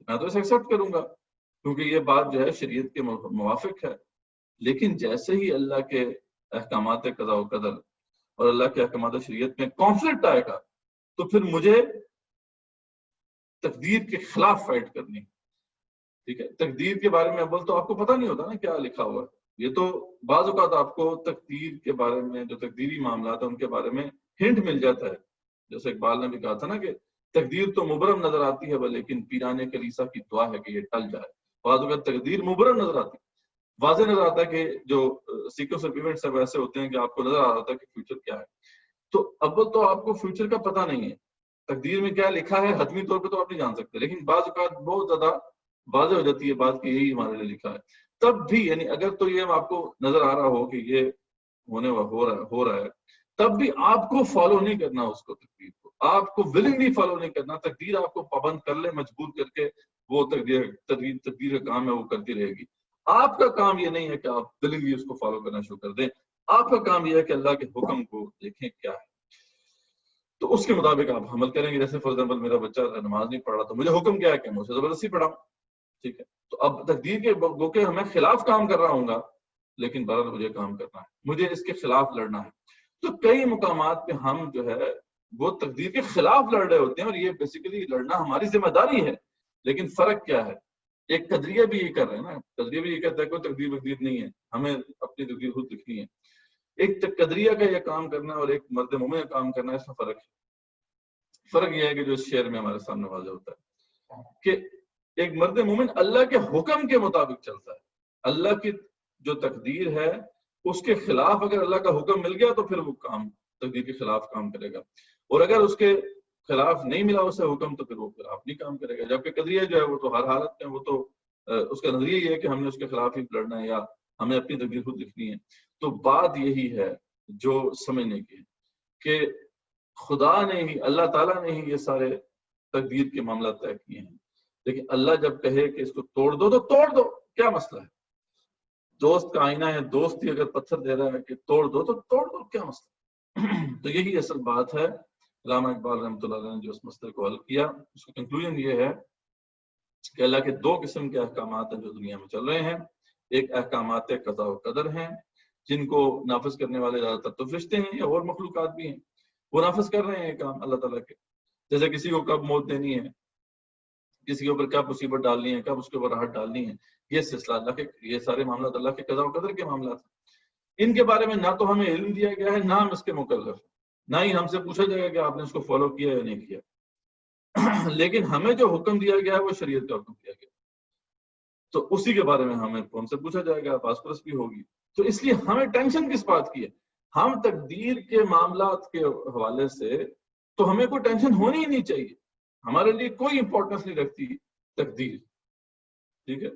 میں تو اسے ایکسیپٹ کروں گا کیونکہ یہ بات جو ہے شریعت کے موافق ہے. لیکن جیسے ہی اللہ کے احکامات قضاء و قدر اور اللہ کے احکامات شریعت میں کانفلکٹ آئے گا تو پھر مجھے تقدیر کے خلاف فائٹ کرنی ہے. ٹھیک ہے, تقدیر کے بارے میں اول تو آپ کو پتہ نہیں ہوتا نا کیا لکھا ہوا ہے. یہ تو بعض اوقات آپ کو تقدیر کے بارے میں جو تقدیری معاملات ہیں ان کے بارے میں ہنٹ مل جاتا ہے. جیسے اقبال نے بھی کہا تھا نا کہ تقدیر تو مبرم نظر آتی ہے لیکن پیرانے کلیسا کی دعا ہے کہ یہ ٹل جائے. بعض اوقات تقدیر مبرم نظر آتی ہے, واضح نظر آتا ہے کہ جو سیکوینس آف ایونٹس ہیں ویسے ہوتے ہیں کہ آپ کو نظر آ رہا ہے کہ فیوچر کیا ہے. تو اول تو آپ کو فیوچر کا پتہ نہیں ہے, تقدیر میں کیا لکھا ہے حتمی طور پہ تو آپ نہیں جان سکتے, لیکن بعض اوقات بہت زیادہ واضح ہو جاتی ہے بات کہ یہی ہمارے لیے لکھا ہے. تب بھی یعنی اگر تو یہ آپ کو نظر آ رہا ہو کہ یہ ہو رہا ہے تب بھی آپ کو فالو نہیں کرنا اس کو, تقدیر کو آپ کو ولنگلی فالو نہیں کرنا. تقدیر آپ کو پابند کر لے مجبور کر کے, وہ تقدیر کا کام ہے وہ کرتی رہے گی. آپ کا کام یہ نہیں ہے کہ آپ ولنگلی اس کو فالو کرنا شروع کر دیں. آپ کا کام یہ ہے کہ اللہ کے حکم کو دیکھیں کیا ہے تو اس کے مطابق آپ عمل کریں گے. جیسے فار ایگزامپل میرا بچہ نماز نہیں پڑھ رہا تو مجھے حکم کیا ہے کہ میں اسے زبردستی پڑھاؤں. ٹھیک ہے, تو اب تقدیر کے گو کہ میں خلاف کام کر رہا ہوں گا, لیکن برابر مجھے کام کرنا ہے, مجھے اس کے خلاف لڑنا ہے. تو کئی مقامات پہ ہم جو ہے وہ تقدیر کے خلاف لڑ رہے ہوتے ہیں, اور یہ بیسیکلی لڑنا ہماری ذمہ داری ہے. لیکن فرق کیا ہے, ایک قدریہ بھی یہ کر رہے ہیں نا, قدریہ بھی یہ کہتا ہے کوئی تقدیر وقدیر نہیں ہے, ہمیں اپنی تقدیر خود لکھنی ہے. ایک قدریہ کا یہ کام کرنا اور ایک مرد مومن کا کام کرنا, اس میں فرق ہے. فرق یہ ہے کہ جو اس شعر میں ہمارے سامنے واضح ہوتا ہے کہ ایک مرد مومن اللہ کے حکم کے مطابق چلتا ہے. اللہ کی جو تقدیر ہے اس کے خلاف اگر اللہ کا حکم مل گیا تو پھر وہ کام تقدیر کے خلاف کام کرے گا, اور اگر اس کے خلاف نہیں ملا اسے حکم تو پھر وہ خلاف نہیں کام کرے گا. جبکہ قدریہ جو ہے وہ تو ہر حالت میں وہ تو اس کا نظریہ یہ ہے کہ ہم نے اس کے خلاف ہی لڑنا ہے یا ہمیں اپنی تقدیر خود لکھنی ہے. تو بات یہی ہے جو سمجھنے کی ہے کہ خدا نے ہی, اللہ تعالیٰ نے ہی یہ سارے تقدیر کے معاملات طے کیے ہیں. لیکن اللہ جب کہے کہ اس کو توڑ دو تو توڑ دو, کیا مسئلہ ہے؟ دوست کا آئینہ ہے, دوست ہی اگر پتھر دے رہا ہے کہ توڑ دو تو توڑ دو, کیا مسئلہ؟ تو یہی اصل بات ہے. علامہ اقبال رحمۃ اللہ علیہ نے جو اس مسئلے کو حل کیا, اس کا کنکلوژن یہ ہے کہ اللہ کے دو قسم کے احکامات ہیں جو دنیا میں چل رہے ہیں. ایک احکامات قضا و قدر ہیں جن کو نافذ کرنے والے زیادہ تر تو فرشتے ہیں یا اور مخلوقات بھی ہیں, وہ نافذ کر رہے ہیں کام اللہ تعالیٰ کے. جیسے کسی کو کب موت دینی ہے, کسی کے اوپر کیا مصیبت ڈالنی ہے, کب اس کے اوپر راحت ڈالنی ہے, یہ سلسلہ اللہ کے, یہ سارے معاملات اللہ کے قضا و قدر کے معاملات ہیں. ان کے بارے میں نہ تو ہمیں علم دیا گیا ہے, نہ ہم اس کے مکلف, نہ ہی ہم سے پوچھا جائے گا کہ آپ نے اس کو فالو کیا یا نہیں کیا. لیکن ہمیں جو حکم دیا گیا ہے وہ شریعت کا حکم دیا گیا, تو اسی کے بارے میں ہم سے پوچھا جائے گا, پاس پرس بھی ہوگی. تو اس لیے ہمیں ٹینشن کس بات کی ہے؟ ہم تقدیر کے معاملات کے حوالے سے تو ہمیں کوئی ٹینشن ہونی ہی نہیں چاہیے. ہمارے لیے کوئی امپورٹنس نہیں رکھتی تقدیر. ٹھیک ہے,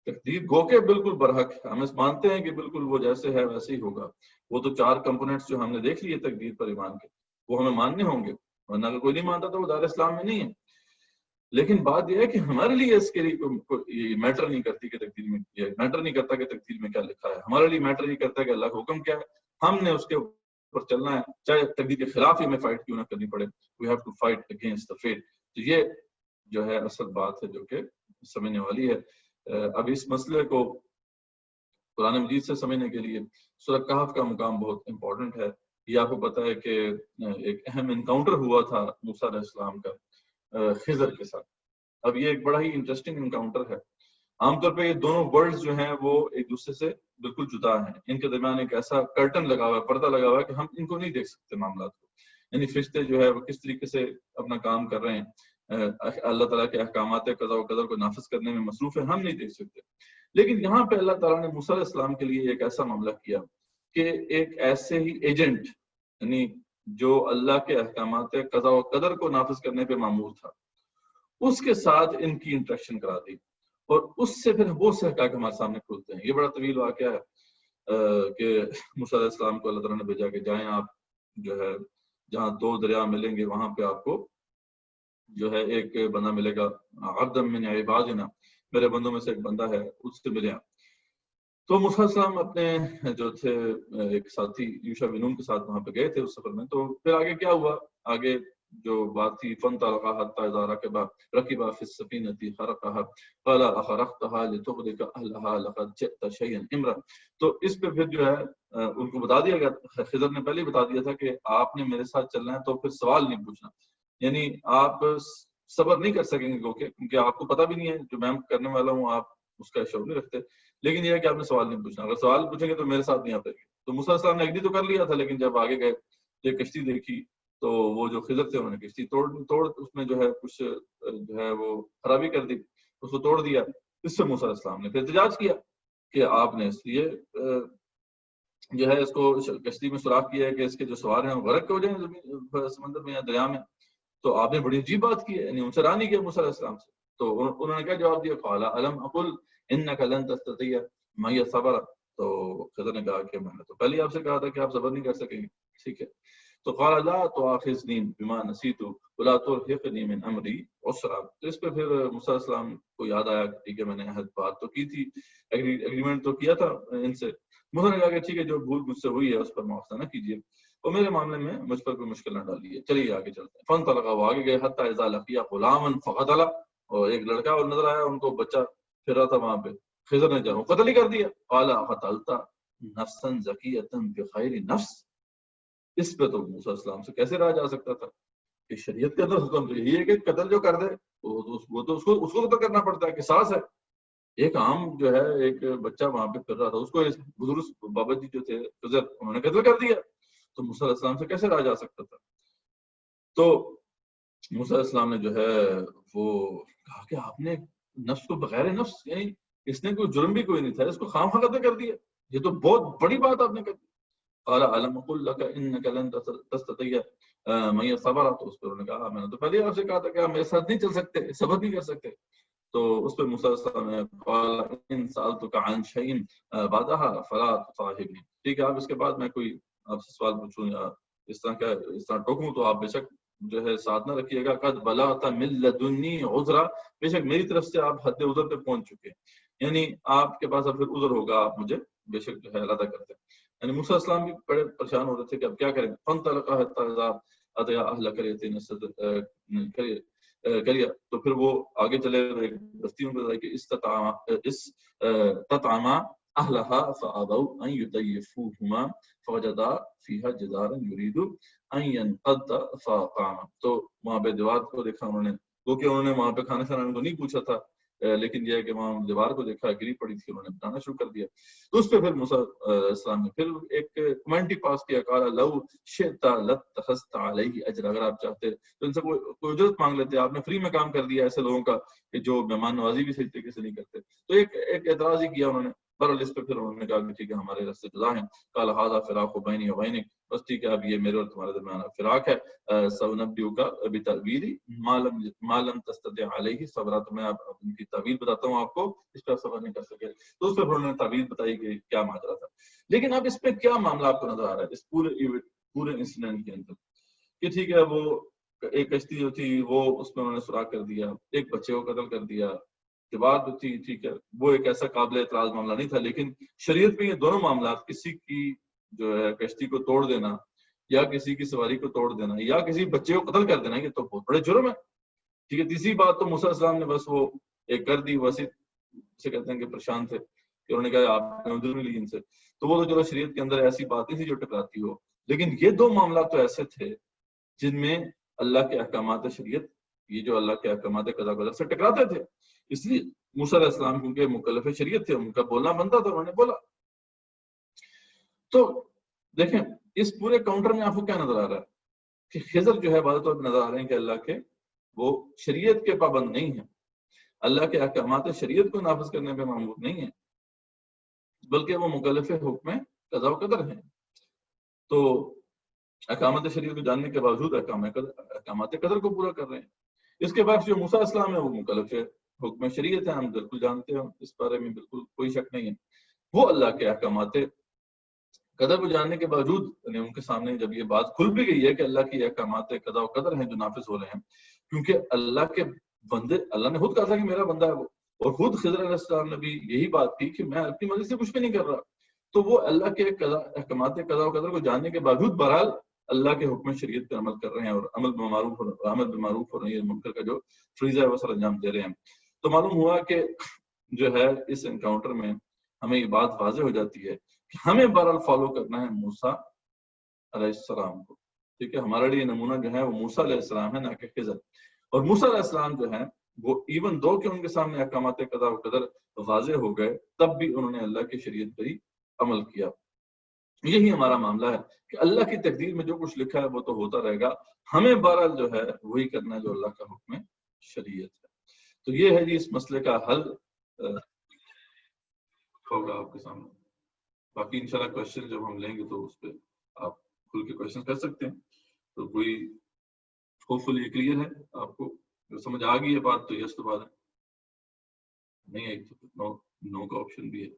تقدیر گو کے بالکل برحق ہے, ہم اس مانتے ہیں کہ بالکل وہ جیسے ہے ویسے ہی ہوگا. وہ تو 4 کمپوننٹس جو ہم نے دیکھ لیے تقدیر پر ایمان کے, وہ ہمیں ماننے ہوں گے, ورنہ اگر کوئی نہیں مانتا تو وہ دار اسلام میں نہیں ہے. لیکن بات یہ ہے کہ ہمارے لیے اس کے لیے میٹر نہیں کرتی کہ تقدیر میں, یہ میٹر نہیں کرتا کہ تقدیر میں کیا لکھا ہے. ہمارے لیے میٹر نہیں کرتا کہ اللہ کا حکم کیا ہے, ہم نے اس کے اوپر چلنا ہے, چاہے تقدیر کے خلاف ہی ہمیں فائٹ کیوں نہ کرنی پڑے. We have to fight against the fat. تو یہ جو ہے اصل بات ہے جو کہ سمجھنے والی ہے. اب اس مسئلے کو قرآن مجید سے سمجھنے کے لیے سورہ کہف کا مقام بہت امپورٹنٹ ہے. یہ آپ کو پتہ ہے کہ ایک اہم انکاؤنٹر ہوا تھا موسیٰ علیہ السلام کا خضر کے ساتھ. اب یہ ایک بڑا ہی انٹرسٹنگ انکاؤنٹر ہے. عام طور پہ یہ دونوں ورلڈز جو ہیں وہ ایک دوسرے سے بالکل جدا ہیں. ان کے درمیان ایک ایسا کرٹن لگا ہوا ہے, پردہ لگا ہوا ہے کہ ہم ان کو نہیں دیکھ سکتے معاملات کو. یعنی فرشتے جو ہے وہ کس طریقے سے اپنا کام کر رہے ہیں, اللہ تعالیٰ کے احکامات قضا و قدر کو نافذ کرنے میں مصروف ہے, ہم نہیں دیکھ سکتے. لیکن یہاں پہ اللہ تعالیٰ نے موسیٰ علیہ السلام کے لیے ایک ایسا معاملہ کیا کہ ایک ایسے ہی ایجنٹ, یعنی جو اللہ کے احکامات قضا و قدر کو نافذ کرنے پہ مامور تھا, اس کے ساتھ ان کی انٹریکشن کرا دی, اور اس سے پھر وہ حقائق ہمارے سامنے کھلتے ہیں. یہ بڑا طویل واقعہ ہے کہ موسیٰ علیہ السلام کو اللہ تعالیٰ نے بھیجا کہ جائیں آپ جو ہے جہاں 2 دریا ملیں گے وہاں پہ آپ کو جو ہے ایک بندہ ملے گا, عبدا من عبادنا, میرے بندوں میں سے ایک بندہ ہے, اس سے ملے. تو موسیٰ علیہ السلام اپنے جو تھے ایک ساتھی یوشع بن نون کے ساتھ وہاں پہ گئے تھے اس سفر میں. تو پھر آگے کیا ہوا, آگے جو بات تھی فانطلقا حتی اذا رکبا فی السفینۃ خرقها قال اخرقتها لتغرق اهلها لقد جئت شیئا امرا. تو اس پہ پھر جو ہے ان کو بتا دیا گیا, خضر نے پہلے بتا دیا تھا کہ آپ نے میرے ساتھ چلنا ہے تو پھر سوال نہیں پوچھنا, یعنی آپ صبر نہیں کر سکیں گے کیونکہ آپ کو پتہ بھی نہیں ہے، جو میں کرنے والا ہوں آپ اس کا شعور نہیں رکھتے، لیکن یہ ہے کہ آپ نے سوال نہیں پوچھنا، اگر سوال پوچھیں گے تو میرے ساتھ نہیں آتے گے۔ تو موسیٰ علیہ السلام نے ایگری تو کر لیا تھا، لیکن جب آگے گئے یہ کشتی دیکھی تو وہ جو خضر تھے انہوں نے کشتی توڑ اس میں جو ہے کچھ جو ہے وہ خرابی کر دی، اس کو توڑ دیا۔ اس سے موسیٰ علیہ السلام نے پھر احتجاج کیا کہ آپ نے اس لیے جو ہے اس کو کشتی میں سوراخ کیا ہے کہ اس کے جو سوار ہیں وہ غرق ہو جائیں سمندر میں یا دریا میں، تو آپ نے بڑی عجیب بات کی ہے، یعنی ان سے راہ نہیں کیا موسیٰ علیہ السلام سے۔ تو انہوں نے کیا جواب دیا، قال الم اقل انک لن تستطيع معي صبرا، تو خضر نے کہا کہ میں نے تو پہلے ہی آپ سے کہا تھا کہ آپ صبر نہیں کر سکیں گے، ٹھیک ہے۔ تو قال لا تؤاخذني بما نسيت ولا ترهقني من امري عسرا، تو اس پہ پھر موسیٰ علیہ السلام کو یاد آیا کہ ٹھیک ہے میں نے عہد بات تو کی تھی، ایگریمنٹ تو کیا تھا ان سے۔ موسیٰ نے کہا کہ ٹھیک ہے جو بھول مجھ سے ہوئی ہے اس پر معاوضہ نہ کیجیے اور میرے معاملے میں مجھ پر کوئی مشکل نہ ڈالیے، چلیے آگے چلتے ہیں۔ فانطلقا، وہ آگے گئے، حتی اذا لقی غلاما فقتل، اور ایک لڑکا اور نظر آیا ان کو، بچہ پھر رہا تھا وہاں پہ، خضر نے جاؤ قتل ہی کر دیا۔ قال قتلت نفسا زکیۃ بغیر نفس، اس پہ تو موسیٰ علیہ السلام سے کیسے رہا جا سکتا تھا کہ شریعت کے اندر حکم تو یہی ہے کہ قتل جو کر دے وہ تو اس کو تو کرنا پڑتا ہے، قصاص ہے۔ ایک عام جو ہے ایک بچہ وہاں پہ پھر رہا تھا، اس کو بزرگ بابا جی جو تھے خضر انہوں نے قتل کر دیا، تو موسیٰ علیہ السلام سے کیسے رہا جا سکتا تھا؟ تو موسیٰ علیہ السلام نے جو ہے وہ کہا کہ آپ نے نفس کو بغیر نفس، یعنی اس نے کوئی جرم بھی کوئی نہیں تھا، اس کو خواہ قتل کر دیا، یہ تو بہت بڑی بات آپ نے کر دی۔ قال الم اقل لك انك لن تستطيع معي صبرا، تو اس پر انہوں نے کہا میں نے تو پہلے آپ سے کہا تھا کہ آپ میرے ساتھ نہیں چل سکتے، صبر نہیں کر سکتے۔ تو اس پہ موسیٰ علیہ السلام نے قال ان سألتك عن شيء بعدها فلا تصاحبني، ٹھیک ہے، آپ اس کے بعد میں کوئی آپ سے سوال پوچھوں یا اس طرح ٹوکوں تو آپ بے شک جو ہے ساتھ نہ رکھیے گا۔ قد بلغت من لدنی عذرا، بے شک میری طرف سے آپ حد عذر تک پہنچ چکے، یعنی آپ کے پاس اب پھر عذر ہوگا، آپ مجھے بے شک جو ہے علیحدہ کرتے ہیں۔ یعنی موسیٰ علیہ السلام بھی بڑے پریشان ہو رہے تھے کہ اب کیا کریں۔ فانطلقا حتی اذا اتیا اہل قریۃ کریا، تو پھر وہ آگے چلے ایک بستیوں میں کہ استطعما اہلها فابوا ان یضیفوہما فوجدا فیہا جدارا یرید ان ينقض فقام، تو وہاں پہ دیوار کو دیکھا انہوں نے، کیونکہ انہوں نے وہاں پہ کھانا کھانے کو نہیں پوچھا تھا، لیکن یہ ہے کہ وہاں دیوار کو دیکھا گری پڑی تھی، انہوں نے بتانا شروع کر دیا۔ تو اس پہ پھر موسیٰ علیہ السلام نے پھر ایک کمنٹ ہی پاس کیا، قال لو شئت لاتخذت علیہ اجر، اگر آپ چاہتے تو ان سے کوئی اجرت مانگ لیتے، آپ نے فری میں کام کر دیا ایسے لوگوں کا کہ جو مہمان نوازی بھی صحیح طریقے سے نہیں کرتے۔ تو ایک اعتراض ہی کیا انہوں نے، بہرحال اس پہ پھر انہوں نے کہا کہ ٹھیک ہے ہمارے راستے جدا ہیں۔ قال ھذا فراق بینی و بینک، بس ٹھیک ہے اب یہ میرے اور تمہارے درمیان فراق ہے۔ سأنبئک بتأویل ما لم تستطع علیہ صبرا، تو میں اب ان کی تعویل بتاتا ہوں آپ کو، اس پہ صبر نہیں کر سکے۔ تو اس پہ انہوں نے تعویل بتائی کہ کیا ماجرا تھا، لیکن اب اس پہ کیا معاملہ آپ کو نظر آ رہا ہے اس پورے انسیڈنٹ کے اندر کہ ٹھیک ہے وہ ایک کشتی جو تھی وہ اس میں انہوں نے سوراخ کر دیا، ایک بچے کو قتل کر دیا، کے بعد جو تھی ٹھیک ہے وہ ایک ایسا قابل اعتراض معاملہ نہیں تھا، لیکن شریعت میں یہ دونوں معاملات، کسی کی جو ہے کشتی کو توڑ دینا یا کسی کی سواری کو توڑ دینا یا کسی بچے کو قتل کر دینا، یہ تو بہت بڑے جرم ہے، ٹھیک ہے۔ تیسری بات تو موسیٰ علیہ السلام نے بس وہ ایک کر دی، ویسے سے کہتے ہیں کہ پریشان تھے کہ انہوں نے کہا آپ نے عذر نہیں لی ان سے، تو وہ تو چلو شریعت کے اندر ایسی بات نہیں تھی جو ٹکراتی ہو، لیکن یہ دو معاملات تو ایسے تھے جن میں اللہ کے احکامات شریعت، یہ جو اللہ کے احکامات قضا قدر سے ٹکراتے تھے، اس لیے موسیٰ علیہ السلام کیونکہ مکلف شریعت تھے، ان کا بولنا بنتا تھا، انہوں نے بولا۔ تو دیکھیں اس پورے کاؤنٹر میں آپ کو کیا نظر آ رہا ہے کہ خضر جو ہے بات طور پہ نظر آ رہے ہیں کہ اللہ کے وہ شریعت کے پابند نہیں ہیں، اللہ کے احکامات شریعت کو نافذ کرنے پہ مامور نہیں ہیں، بلکہ وہ مکلف حکم قضا و قدر ہیں۔ تو احکامات شریعت کو جاننے کے باوجود احکامات قدر کو پورا کر رہے ہیں۔ اس کے بعد جو موسیٰ علیہ السلام ہے وہ مکلف حکم شریعت ہے، ہم بالکل جانتے ہیں، اس بارے میں بالکل کوئی شک نہیں ہے، وہ اللہ کے احکامات قدر کو جاننے کے باوجود ان کے سامنے جب یہ بات کھل بھی گئی ہے کہ اللہ کی احکامات قضا و قدر ہیں جو نافذ ہو رہے ہیں، کیونکہ اللہ کے بندے، اللہ نے خود کہا تھا کہ میرا بندہ ہے وہ، اور خود خضر علیہ السلام نے بھی یہی بات کی کہ میں اپنی مرضی سے کچھ بھی نہیں کر رہا، تو وہ اللہ کے احکامات قضا و قدر کو جاننے کے باوجود بہرحال اللہ کے حکم شریعت پر عمل کر رہے ہیں اور عمل بالمعروف اور نہی منکر کا جو فریضہ ہے وہ سر انجام دے رہے ہیں۔ تو معلوم ہوا کہ جو ہے اس انکاؤنٹر میں ہمیں یہ بات واضح ہو جاتی ہے کہ ہمیں بہرحال فالو کرنا ہے موسیٰ علیہ السلام کو، ٹھیک ہے، ہمارے لیے نمونہ جو ہے وہ موسیٰ علیہ السلام ہے، نہ کہ خضر۔ اور موسیٰ علیہ السلام جو ہیں وہ ایون دو کہ ان کے سامنے احکامات قضا و قدر واضح ہو گئے، تب بھی انہوں نے اللہ کی شریعت پر ہی عمل کیا۔ یہی ہمارا معاملہ ہے کہ اللہ کی تقدیر میں جو کچھ لکھا ہے وہ تو ہوتا رہے گا، ہمیں بہرحال جو ہے وہی کرنا ہے جو اللہ کا حکم شریعت ہے۔ تو یہ ہے جی اس مسئلے کا حل ہوگا آپ کے سامنے۔ باقی انشاءاللہ کوشچن جب ہم لیں گے تو اس پہ آپ کھل کے کوشچن کر سکتے ہیں۔ تو کوئی ہوپ فلی کلیئر ہے آپ کو؟ سمجھ آ گئی ہے بات تو یس تو بات ہے، نہیں آئی تو نو کا آپشن بھی ہے۔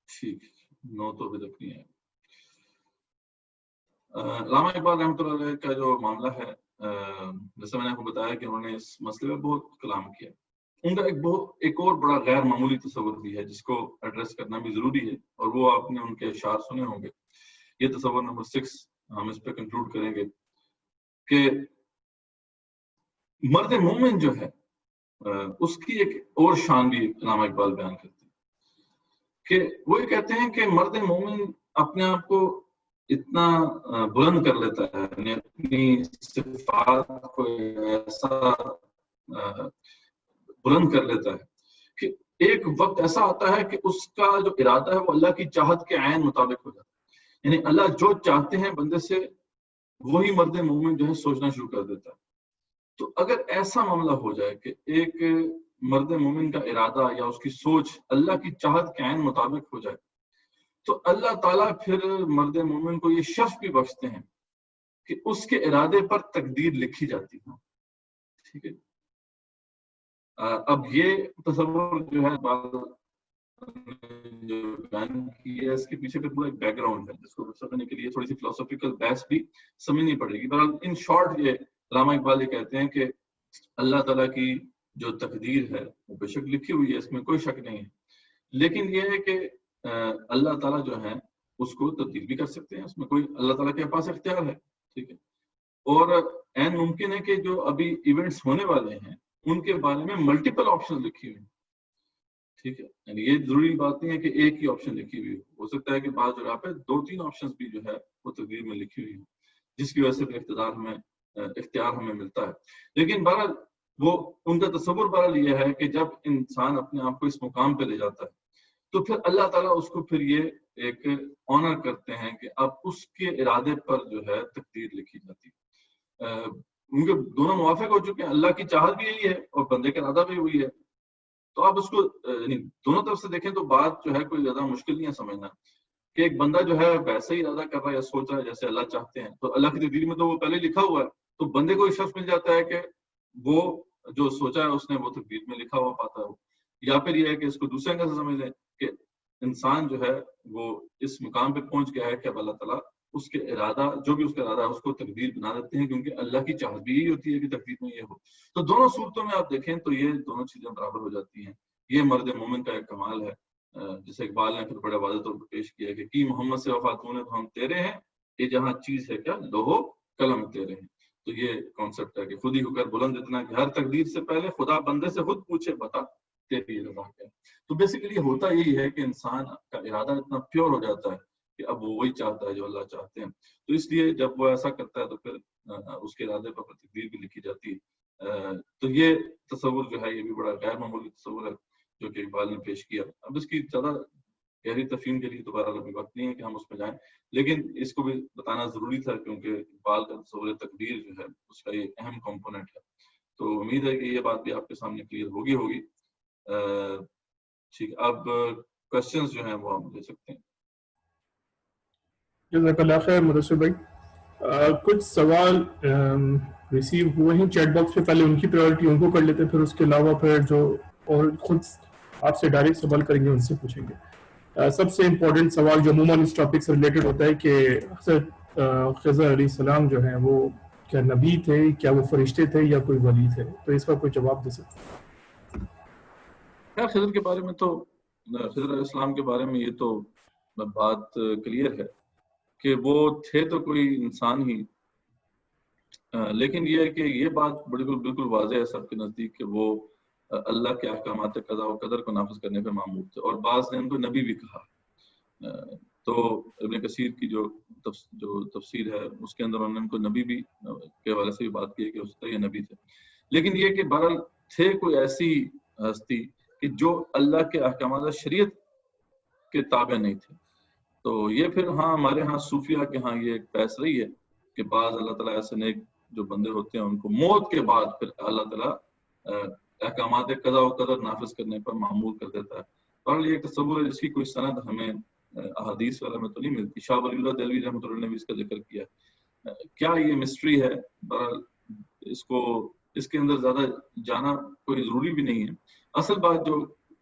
ٹھیک، نو تو ابھی تک نہیں ہے۔ علامہ اقبال رحمۃ اللہ علیہ کا جو معاملہ ہے، جیسے میں نے آپ کو بتایا کہ انہوں نے اس مسئلے میں بہت کلام کیا۔ ان کا ایک اور بڑا غیر معمولی تصور بھی ہے جس کو ایڈریس کرنا بھی ضروری ہے، اور وہ آپ نے ان کے اشعار سنے ہوں گے۔ یہ تصور نمبر 6 ہم اس پہ کنکلوڈ کریں گے کہ مرد مومن جو ہے اس کی ایک اور شان بھی علامہ اقبال بیان کرتے ہیں کہ وہ یہ کہتے ہیں کہ مرد مومن اپنے آپ کو اتنا بلند کر لیتا ہے، یعنی اپنی صفات کو ایسا بلند کر لیتا ہے کہ ایک وقت ایسا آتا ہے کہ اس کا جو ارادہ ہے وہ اللہ کی چاہت کے عین مطابق ہو جاتا ہے، یعنی اللہ جو چاہتے ہیں بندے سے وہی مرد مومن جو ہے سوچنا شروع کر دیتا ہے۔ تو اگر ایسا معاملہ ہو جائے کہ ایک مرد مومن کا ارادہ یا اس کی سوچ اللہ کی چاہت کے عین مطابق ہو جائے تو اللہ تعالیٰ پھر مرد مومن کو یہ شرف بھی بخشتے ہیں کہ اس کے ارادے پر تقدیر لکھی جاتی ہے۔ ٹھیک ہے، اب یہ تصور جو ہے جو بیان کی ہے اس کے پیچھے پہ پورا ایک بیک گراؤنڈ ہے جس کو سمجھنے کے لیے تھوڑی سی فلسفیکل بحث بھی سمجھنی پڑے گی۔ بہرحال ان شارٹ یہ علامہ اقبال یہ کہتے ہیں کہ اللہ تعالیٰ کی جو تقدیر ہے وہ بے شک لکھی ہوئی ہے، اس میں کوئی شک نہیں ہے، لیکن یہ ہے کہ اللہ تعالیٰ جو ہے اس کو تبدیل بھی کر سکتے ہیں، اس میں کوئی اللہ تعالیٰ کے پاس اختیار ہے۔ ٹھیک ہے، اور عین ممکن ہے کہ جو ابھی ایونٹس ہونے والے ہیں ان کے بارے میں ملٹیپل آپشن لکھی ہوئی ہیں۔ ٹھیک ہے، یعنی یہ ضروری بات نہیں ہے کہ ایک ہی آپشن لکھی ہوئی ہو سکتا ہے کہ بعض جگہ پہ 2-3 آپشن بھی جو ہے وہ تقدیر میں لکھی ہوئی ہیں جس کی وجہ سے اختیار ہمیں ملتا ہے۔ لیکن بہرحال وہ ان کا تصور بہرحال یہ ہے کہ جب انسان اپنے آپ کو اس مقام پہ لے جاتا ہے تو پھر اللہ تعالیٰ اس کو پھر یہ ایک آنر کرتے ہیں کہ اب اس کے ارادے پر جو ہے تقدیر لکھی جاتی ہے۔ ان کے دونوں موافق ہو چکے ہیں، اللہ کی چاہت بھی یہی ہے اور بندے کا ارادہ بھی وہی ہے، تو آپ اس کو دونوں طرف سے دیکھیں تو بات جو ہے کوئی زیادہ مشکل نہیں ہے سمجھنا کہ ایک بندہ جو ہے ویسے ہی ارادہ کر رہا ہے یا سوچ رہا ہے جیسے اللہ چاہتے ہیں، تو اللہ کی تقدیر میں تو وہ پہلے لکھا ہوا ہے، تو بندے کو یہ شخص مل جاتا ہے کہ وہ جو سوچا ہے اس نے وہ تقدیر میں لکھا ہوا پاتا ہے۔ یا پھر یہ ہے کہ اس کو دوسرے انگل سے سمجھ لیں کہ انسان جو ہے وہ اس مقام پہ پہنچ گیا ہے کہ اب اللہ تعالیٰ اس کے ارادہ جو بھی اس کا ارادہ ہے اس کو تقدیر بنا دیتے ہیں، کیونکہ اللہ کی چاہت بھی یہی ہوتی ہے کہ تقدیر میں یہ ہو۔ تو دونوں صورتوں میں آپ دیکھیں تو یہ دونوں چیزیں برابر ہو جاتی ہیں۔ یہ مرد مومن کا ایک کمال ہے، جسے اقبال نے پھر بڑے واضح طور پر پیش کیا کہ کی محمد سے وفاتوں نے تو ہم تیرے ہیں، یہ جہاں چیز ہے کیا لوہو قلم تیرے ہیں۔ تو یہ کانسیپٹ ہے کہ خود ہی ہو کر بلند اتنا کہ ہر تقدیر سے پہلے خدا بندے سے خود پوچھے بتا تیری رضا کیا۔ تو بیسیکلی ہوتا یہی ہے کہ انسان کا ارادہ اتنا پیور ہو جاتا ہے کہ اب وہ وہی چاہتا ہے جو اللہ چاہتے ہیں، تو اس لیے جب وہ ایسا کرتا ہے تو پھر اس کے ارادے پر تقدیر بھی لکھی جاتی ہے۔ تو یہ تصور جو ہے یہ بھی بڑا غیر معمولی تصور ہے جو کہ اقبال نے پیش کیا۔ اب اس کی زیادہ گہری تفہیم کے لیے دوبارہ ابھی وقت نہیں ہے کہ ہم اس پہ جائیں، لیکن اس کو بھی بتانا ضروری تھا کیونکہ اقبال کا تصور تقدیر جو ہے اس کا یہ اہم کمپوننٹ ہے۔ تو امید ہے کہ یہ بات بھی آپ کے سامنے کلیئر ہوگی۔ ٹھیک، اب کوشچنز جو ہیں وہ ہم لے سکتے ہیں۔ جزاک اللہ خیر مدثر بھائی، کچھ سوال ریسیو ہوئے ہیں چیٹ باکس پہ، پہلے ان کی پریورٹی ان کو کر لیتے ہیں، پھر اس کے علاوہ پھر جو اور خود آپ سے ڈائریکٹ سوال کریں گے ان سے پوچھیں گے۔ سب سے امپورٹنٹ سوال جو عموماً اس ٹاپک سے ریلیٹڈ ہوتا ہے کہ حضرت خضر علیہ السلام جو ہیں وہ کیا نبی تھے، کیا وہ فرشتے تھے یا کوئی ولی تھے؟ تو اس کا کوئی جواب دے سکتے ہیں؟ خیر خضر کے بارے میں تو خضر علیہ السلام کے بارے میں یہ تو بات کلیئر ہے کہ وہ تھے تو کوئی انسان ہی، لیکن یہ ہے کہ یہ بات بالکل واضح ہے سب کے نزدیک کہ وہ اللہ کے احکامات قضا و قدر کو نافذ کرنے پہ مامور تھے، اور بعض نے ان کو نبی بھی کہا۔ تو ابن کثیر کی جو تفسیر ہے اس کے اندر انہوں نے ان کو نبی بھی کے حوالے سے بھی بات کی ہے کہ اس طرح یہ نبی تھے. لیکن یہ کہ بہرحال تھے کوئی ایسی ہستی کہ جو اللہ کے احکامات شریعت کے تابع نہیں تھے. تو یہ پھر ہمارے ہاں صوفیہ کے ہاں یہ ایک بحث رہی ہے کہ بعض اللہ تعالیٰ ایسے نیک جو بندے ہوتے ہیں ان کو موت کے بعد پھر اللہ تعالیٰ احکامات قضا و قدر نافذ کرنے پر معمول کر دیتا ہے. اور یہ تصور ہے جس کی کوئی سند ہمیں احادیث والا میں تو نہیں ملتی. شاہ ولی اللہ دہلوی رحمۃ اللہ نے بھی اس کا ذکر کیا. کیا یہ مسٹری ہے؟ اس کے اندر زیادہ جانا کوئی ضروری بھی نہیں ہے. اصل بات جو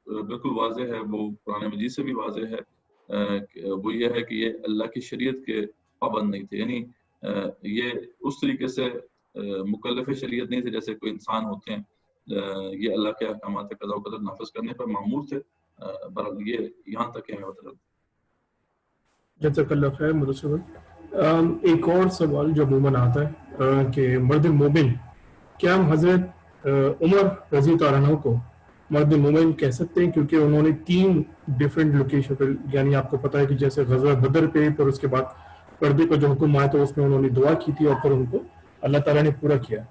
بالکل واضح ہے وہ قرآن مجید سے بھی واضح ہے، وہ یہ ہے کہ یہ اللہ کی شریعت کے پابند نہیں تھے. یعنی یہ اس طریقے سے مکلف شریعت نہیں تھے جیسے کوئی انسان ہوتے ہیں. یہ اللہ کے احکامات قضا و قدر نافذ کرنے پر معمول تھے. برحال یہ یہاں تک ہے مطلب. جزاک اللہ خیر مدثر. ایک اور سوال جو عموماً آتا ہے کہ مرد مومن، کیا ہم حضرت عمر رضی اللہ عنہ کو مرد مومن کہہ سکتے ہیں؟ کیونکہ انہوں نے 3 ڈیفرنٹ لوکیشن پہ، یعنی آپ کو پتا ہے کہ جیسے غزوہ بدر پہ پھر اس کے بعد پردے کا جو حکم آیا تو اس میں انہوں نے دعا کی تھی اور پھر ان کو اللہ تعالیٰ نے پورا کیا.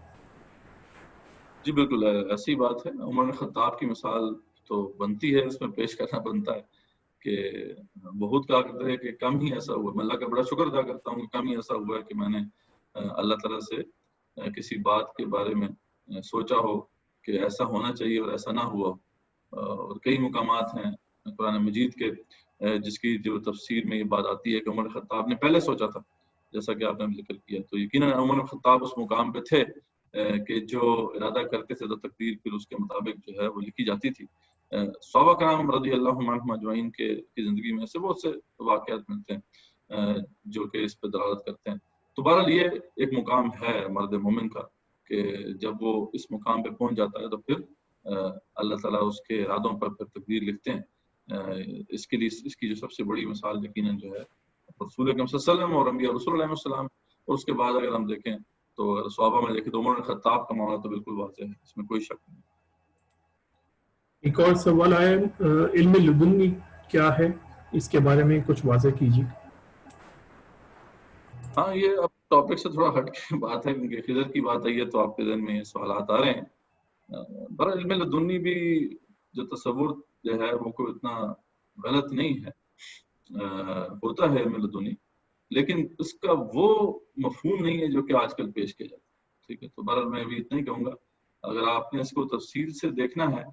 جی بالکل ایسی بات ہے. عمر خطاب کی مثال تو بنتی ہے، اس میں پیش کرنا بنتا ہے کہ بہت کہا کرتے ہیں کہ کم ہی ایسا ہوا. میں اللہ کا بڑا شکر ادا کرتا ہوں کہ کم ہی ایسا ہوا ہے کہ میں نے اللہ تعالیٰ سے کسی بات کے بارے میں سوچا ہو کہ ایسا ہونا چاہیے اور ایسا نہ ہوا. اور کئی مقامات ہیں قرآن مجید کے جس کی جو تفسیر میں یہ بات آتی ہے کہ عمر خطاب نے پہلے سوچا تھا، جیسا کہ آپ نے ذکر کیا. تو یقیناً عمر خطاب اس مقام پہ تھے کہ جو ارادہ کرتے تھے تو تقدیر پھر اس کے مطابق جو ہے وہ لکھی جاتی تھی. صحابہ کرام رضی اللہ عنہم اجمعین کی زندگی میں سے بہت سے واقعات ملتے ہیں جو کہ اس پہ دلالت کرتے ہیں. تو بہرحال یہ ایک مقام ہے مرد مومن کا کہ جب وہ اس مقام پہ پہنچ جاتا ہے تو پھر اللہ تعالیٰ اس کے ارادوں پر پھر تقدیر لکھتے ہیں. اس کے لیے اس کی جو سب سے بڑی مثال یقیناً جو ہے رسول اکرم صلی اللہ علیہ وسلم اور انبیاء رسول علیہ السلام. اور اس کے بعد اگر ہم دیکھیں تو صحابہ میں دیکھیں تو عمر خطاب کا معاملہ تو بالکل واضح ہے، اس میں کوئی شک نہیں. ایک اور سوال آیا، علم لدنی کیا ہے؟ اس کے بارے میں کچھ واضح کیجیے. ہاں یہ اب ٹاپک سے تھوڑا ہٹ کے بات ہے کیونکہ خضر کی بات آئی ہے تو آپ کے ذہن میں یہ سوالات آ رہے ہیں. برحال علم لدنی بھی جو تصور جو ہے وہ کوئی اتنا غلط نہیں ہے. ہوتا ہے علم لدنی، لیکن اس کا وہ مفہوم نہیں ہے جو کہ آج کل پیش کیا جاتا ہے. ٹھیک ہے، تو بہرحال میں بھی اتنا ہی کہوں گا اگر آپ نے اس کو تفصیل سے دیکھنا ہے،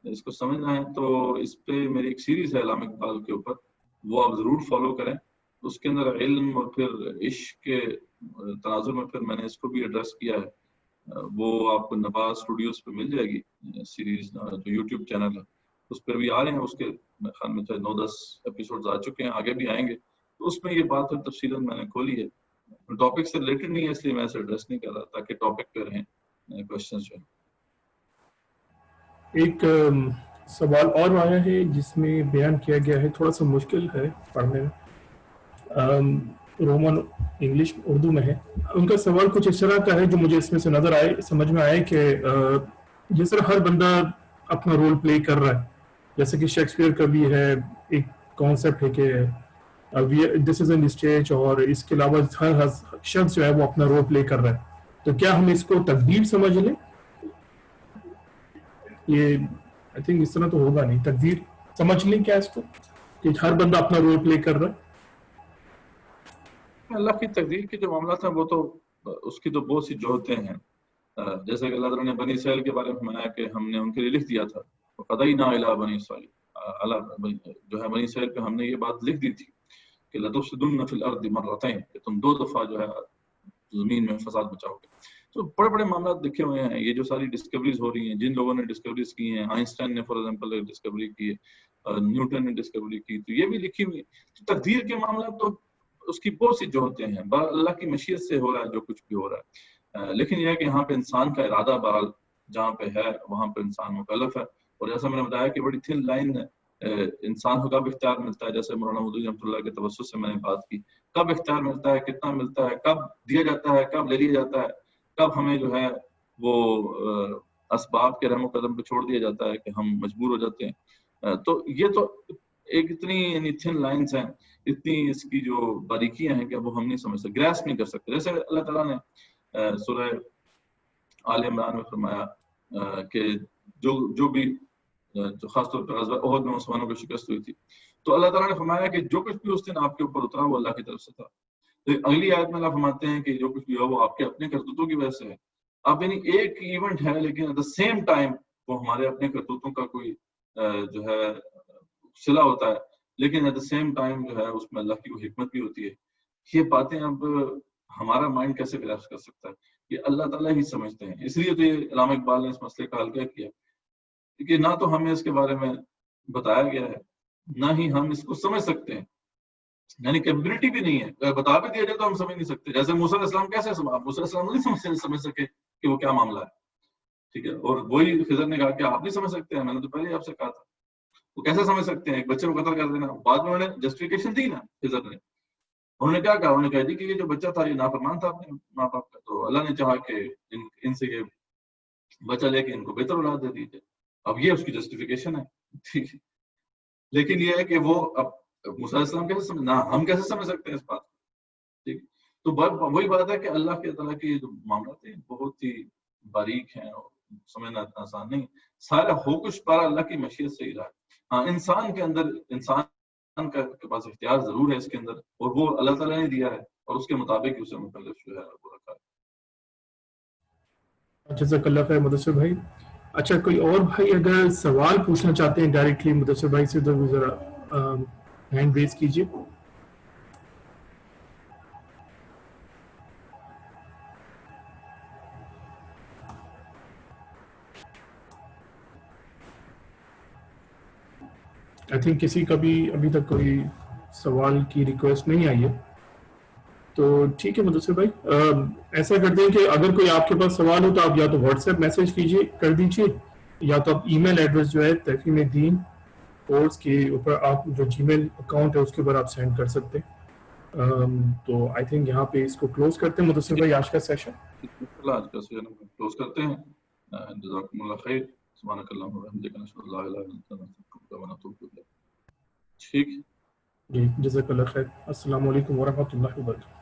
اس کو سمجھنا ہے، تو اس پہ میری ایک سیریز ہے علامہ اقبال کے اوپر، وہ آپ ضرور فالو کریں. اس کے اندر علم اور پھر عشق کے تناظر میں پھر میں نے اس کو بھی ایڈریس کیا ہے. وہ آپ کو نواز اسٹوڈیوز پہ مل جائے گی سیریز، جو یوٹیوب چینل ہے اس پہ بھی آ رہے ہیں. اس کے خیال میں 9-10 ایپیسوڈز آ چکے ہیں، آگے بھی آئیں گے. تو اس میں یہ بات تفصیل میں نے کھولی ہے. ٹاپک سے ریلیٹڈ نہیں ہے اس لیے میں اسے ایڈریس نہیں کر رہا تاکہ ٹاپک پہ رہیں کوشچنز جو ہیں. ایک سوال اور آیا ہے جس میں بیان کیا گیا ہے، تھوڑا سا مشکل ہے پڑھنے میں، رومن انگلش اردو میں ہے. ان کا سوال کچھ اس طرح کا ہے جو مجھے اس میں سے نظر آئے، سمجھ میں آئے کہ جس طرح ہر بندہ اپنا رول پلے کر رہا ہے، جیسے کہ شیکسپیئر کا بھی ہے ایک کانسیپٹ ہے کہ دس از این اسٹیج، اور اس کے علاوہ ہر شخص جو ہے وہ اپنا رول پلے کر رہا ہے. تو کیا ہم اس کو تقدیر سمجھ لیں؟ یہ آئی تھنک اس طرح تو ہوگا نہیں. تقدیر سمجھ لیں کیا اس کو کہ ہر بندہ اپنا رول پلے کر رہا ہے؟ اللہ کی تقدیر کے جو معاملات ہیں وہ تو اس کی تو بہت سی جوہتیں ہیں. جیسے کہ اللہ تعالیٰ نے بنی اسرائیل کے بارے میں فرمایا کہ ہم نے ان کے لیے لکھ دیا تھا قضینا الی بنی اسرائیل، جو ہے بنی اسرائیل پہ ہم نے یہ بات لکھ دی تھی کہ لتفسدن فی الارض مرتین، کہ تم 2 دفعہ جو ہے زمین میں فساد مچاؤ گے. تو بڑے بڑے معاملات لکھے ہوئے ہیں. یہ جو ساری ڈسکوریز ہو رہی ہیں، جن لوگوں نے ڈسکوریز کی ہیں، آئنسٹائن نے فار ایگزامپل ڈسکوری کی ہے، نیوٹن نے ڈسکوری کی، تو یہ بھی لکھی ہوئی ہے. تقدیر کے معاملات تو اس کی بہت سی جوہتیں ہیں. اللہ کی مشیت سے ہو رہا ہے جو کچھ بھی ہو رہا ہے. لیکن یہ ہے کہ یہاں پہ انسان کا ارادہ بہرحال جہاں پہ ہے وہاں پہ انسان مکلف ہے. اور جیسا میں نے بتایا کہ بڑی تھن لائن ہے، انسان کو کب اختیار ملتا ہے، جیسے مولانا مودودی رحمۃ اللہ کے توسط سے میں نے بات کی، کب اختیار ملتا ہے، کتنا ملتا ہے، کب دیا جاتا ہے، کب لے لیا جاتا ہے، کب ہمیں جو ہے وہ اسباب کے رحم و قدم پہ چھوڑ دیا جاتا ہے کہ ہم مجبور ہو جاتے ہیں. تو یہ تو ایک اتنی یعنی تھن لائنز ہیں، اتنی اس کی جو باریکیاں ہیں کہ وہ ہم نہیں سمجھ سکتے، گریس نہیں کر سکتے. جیسے اللہ تعالیٰ نے سورہ آل عمران میں فرمایا کہ جو بھی جو خاص طور پر غزوہ احد میں مسلمانوں کو شکست ہوئی تھی، تو اللہ تعالیٰ نے فرمایا کہ جو کچھ بھی اس دن آپ کے اوپر اترا وہ اللہ کی طرف سے تھا. تو اگلی آیت میں اللہ فرماتے ہیں کہ جو کچھ بھی ہوا وہ آپ کے اپنے کرتوتوں کی وجہ سے ہے. اب یعنی ایک ایونٹ ہے لیکن ایٹ دا سیم ٹائم وہ ہمارے اپنے کرتوتوں کا کوئی جو ہے صلہ ہوتا ہے، لیکن ایٹ دا سیم ٹائم جو ہے اس میں اللہ کی کوئی حکمت بھی ہوتی ہے. یہ باتیں اب ہمارا مائنڈ کیسے گراسپ کر سکتا ہے؟ یہ اللہ تعالیٰ ہی سمجھتے ہیں. اس لیے تو یہ علامہ اقبال نے اس مسئلے کا حل کیا کیونکہ نہ تو ہمیں اس کے بارے میں بتایا گیا ہے، نہ ہی ہم اس کو سمجھ سکتے ہیں، یعنی کیپبلٹی بھی نہیں ہے. بتا بھی دیا جائے تو ہم سمجھ نہیں سکتے. جیسے موسیٰ علیہ السلام کیسے موسیٰ علیہ السلام نہیں سمجھ سکے کہ وہ کیا معاملہ ہے، ٹھیک ہے، اور وہی خضر نے کہا کہ آپ نہیں سمجھ سکتے ہیں، میں نے تو پہلے آپ سے کہا تھا. وہ کیسے سمجھ سکتے ہیں؟ ایک بچے کو قتل کر دینا. بعد میں انہوں نے جسٹیفیکیشن دی نا خضر نے، انہوں نے کیا کہا؟ انہوں نے کہا جی کہ یہ جو بچہ تھا یہ نافرمان تھا اپنے ماں باپ کا، تو اللہ نے چاہا کہ ان سے یہ بچہ لے کے ان کو بہتر اولاد دے دیجیے. اب یہ اس کی جسٹیفیکیشن ہے، ٹھیک ہے. لیکن یہ ہے کہ وہ اب موسیٰ علیہ السلام کیسے سمجھنا، ہم کیسے سمجھ سکتے ہیں اس بات کو، ٹھیک. تو وہی بات ہے کہ اللہ کے تعالیٰ کے جو معاملات ہیں بہت ہی باریک ہیں اور سمجھنا اتنا آسان نہیں. سارا ہو کچھ پارا اللہ کی مشیت سے ہی رہا ہے. ہاں انسان کے اندر انسان کے پاس اختیار ضرور ہے اس کے اندر، اور وہ اللہ تعالیٰ نے دیا ہے اور اس کے مطابق اسے مکلف جو ہے وہ رکھا ہے. جزاک اللہ خیر مدثر بھائی. اچھا کوئی اور بھائی اگر سوال پوچھنا چاہتے ہیں ڈائریکٹلی مدثر بھائی سے تو ذرا ہینڈ ریز کیجیے. آئی تھنک کسی کا بھی ابھی تک کوئی سوال کی ریکویسٹ نہیں آئی ہے، تو ٹھیک ہے مدثر بھائی ایسا کرتے ہیں کہ اگر کوئی آپ کے پاس سوال ہو تو آپ یا تو واٹس ایپ میسج کیجیے کر دیجیے، یا تو آپ ای میل ایڈریس جو ہے تفہیم دین کورس کے اوپر آپ جو جی میل اکاؤنٹ ہے اس کے اوپر آپ سینڈ کر سکتے ہیں. تو آئی تھنک یہاں پہ اس کو کلوز کرتے ہیں مدثر بھائی آج کا سیشن. آج کا سیشن کلوز کرتے ہیں. جزاکم اللہ خیر. سبحانک اللہم وبحمدک نشہد ان لا الہ الا انت نستغفرک ونتوب الیک. ٹھیک جی جزاک اللہ خیر. السلام علیکم ورحمۃ اللہ وبرکاتہ.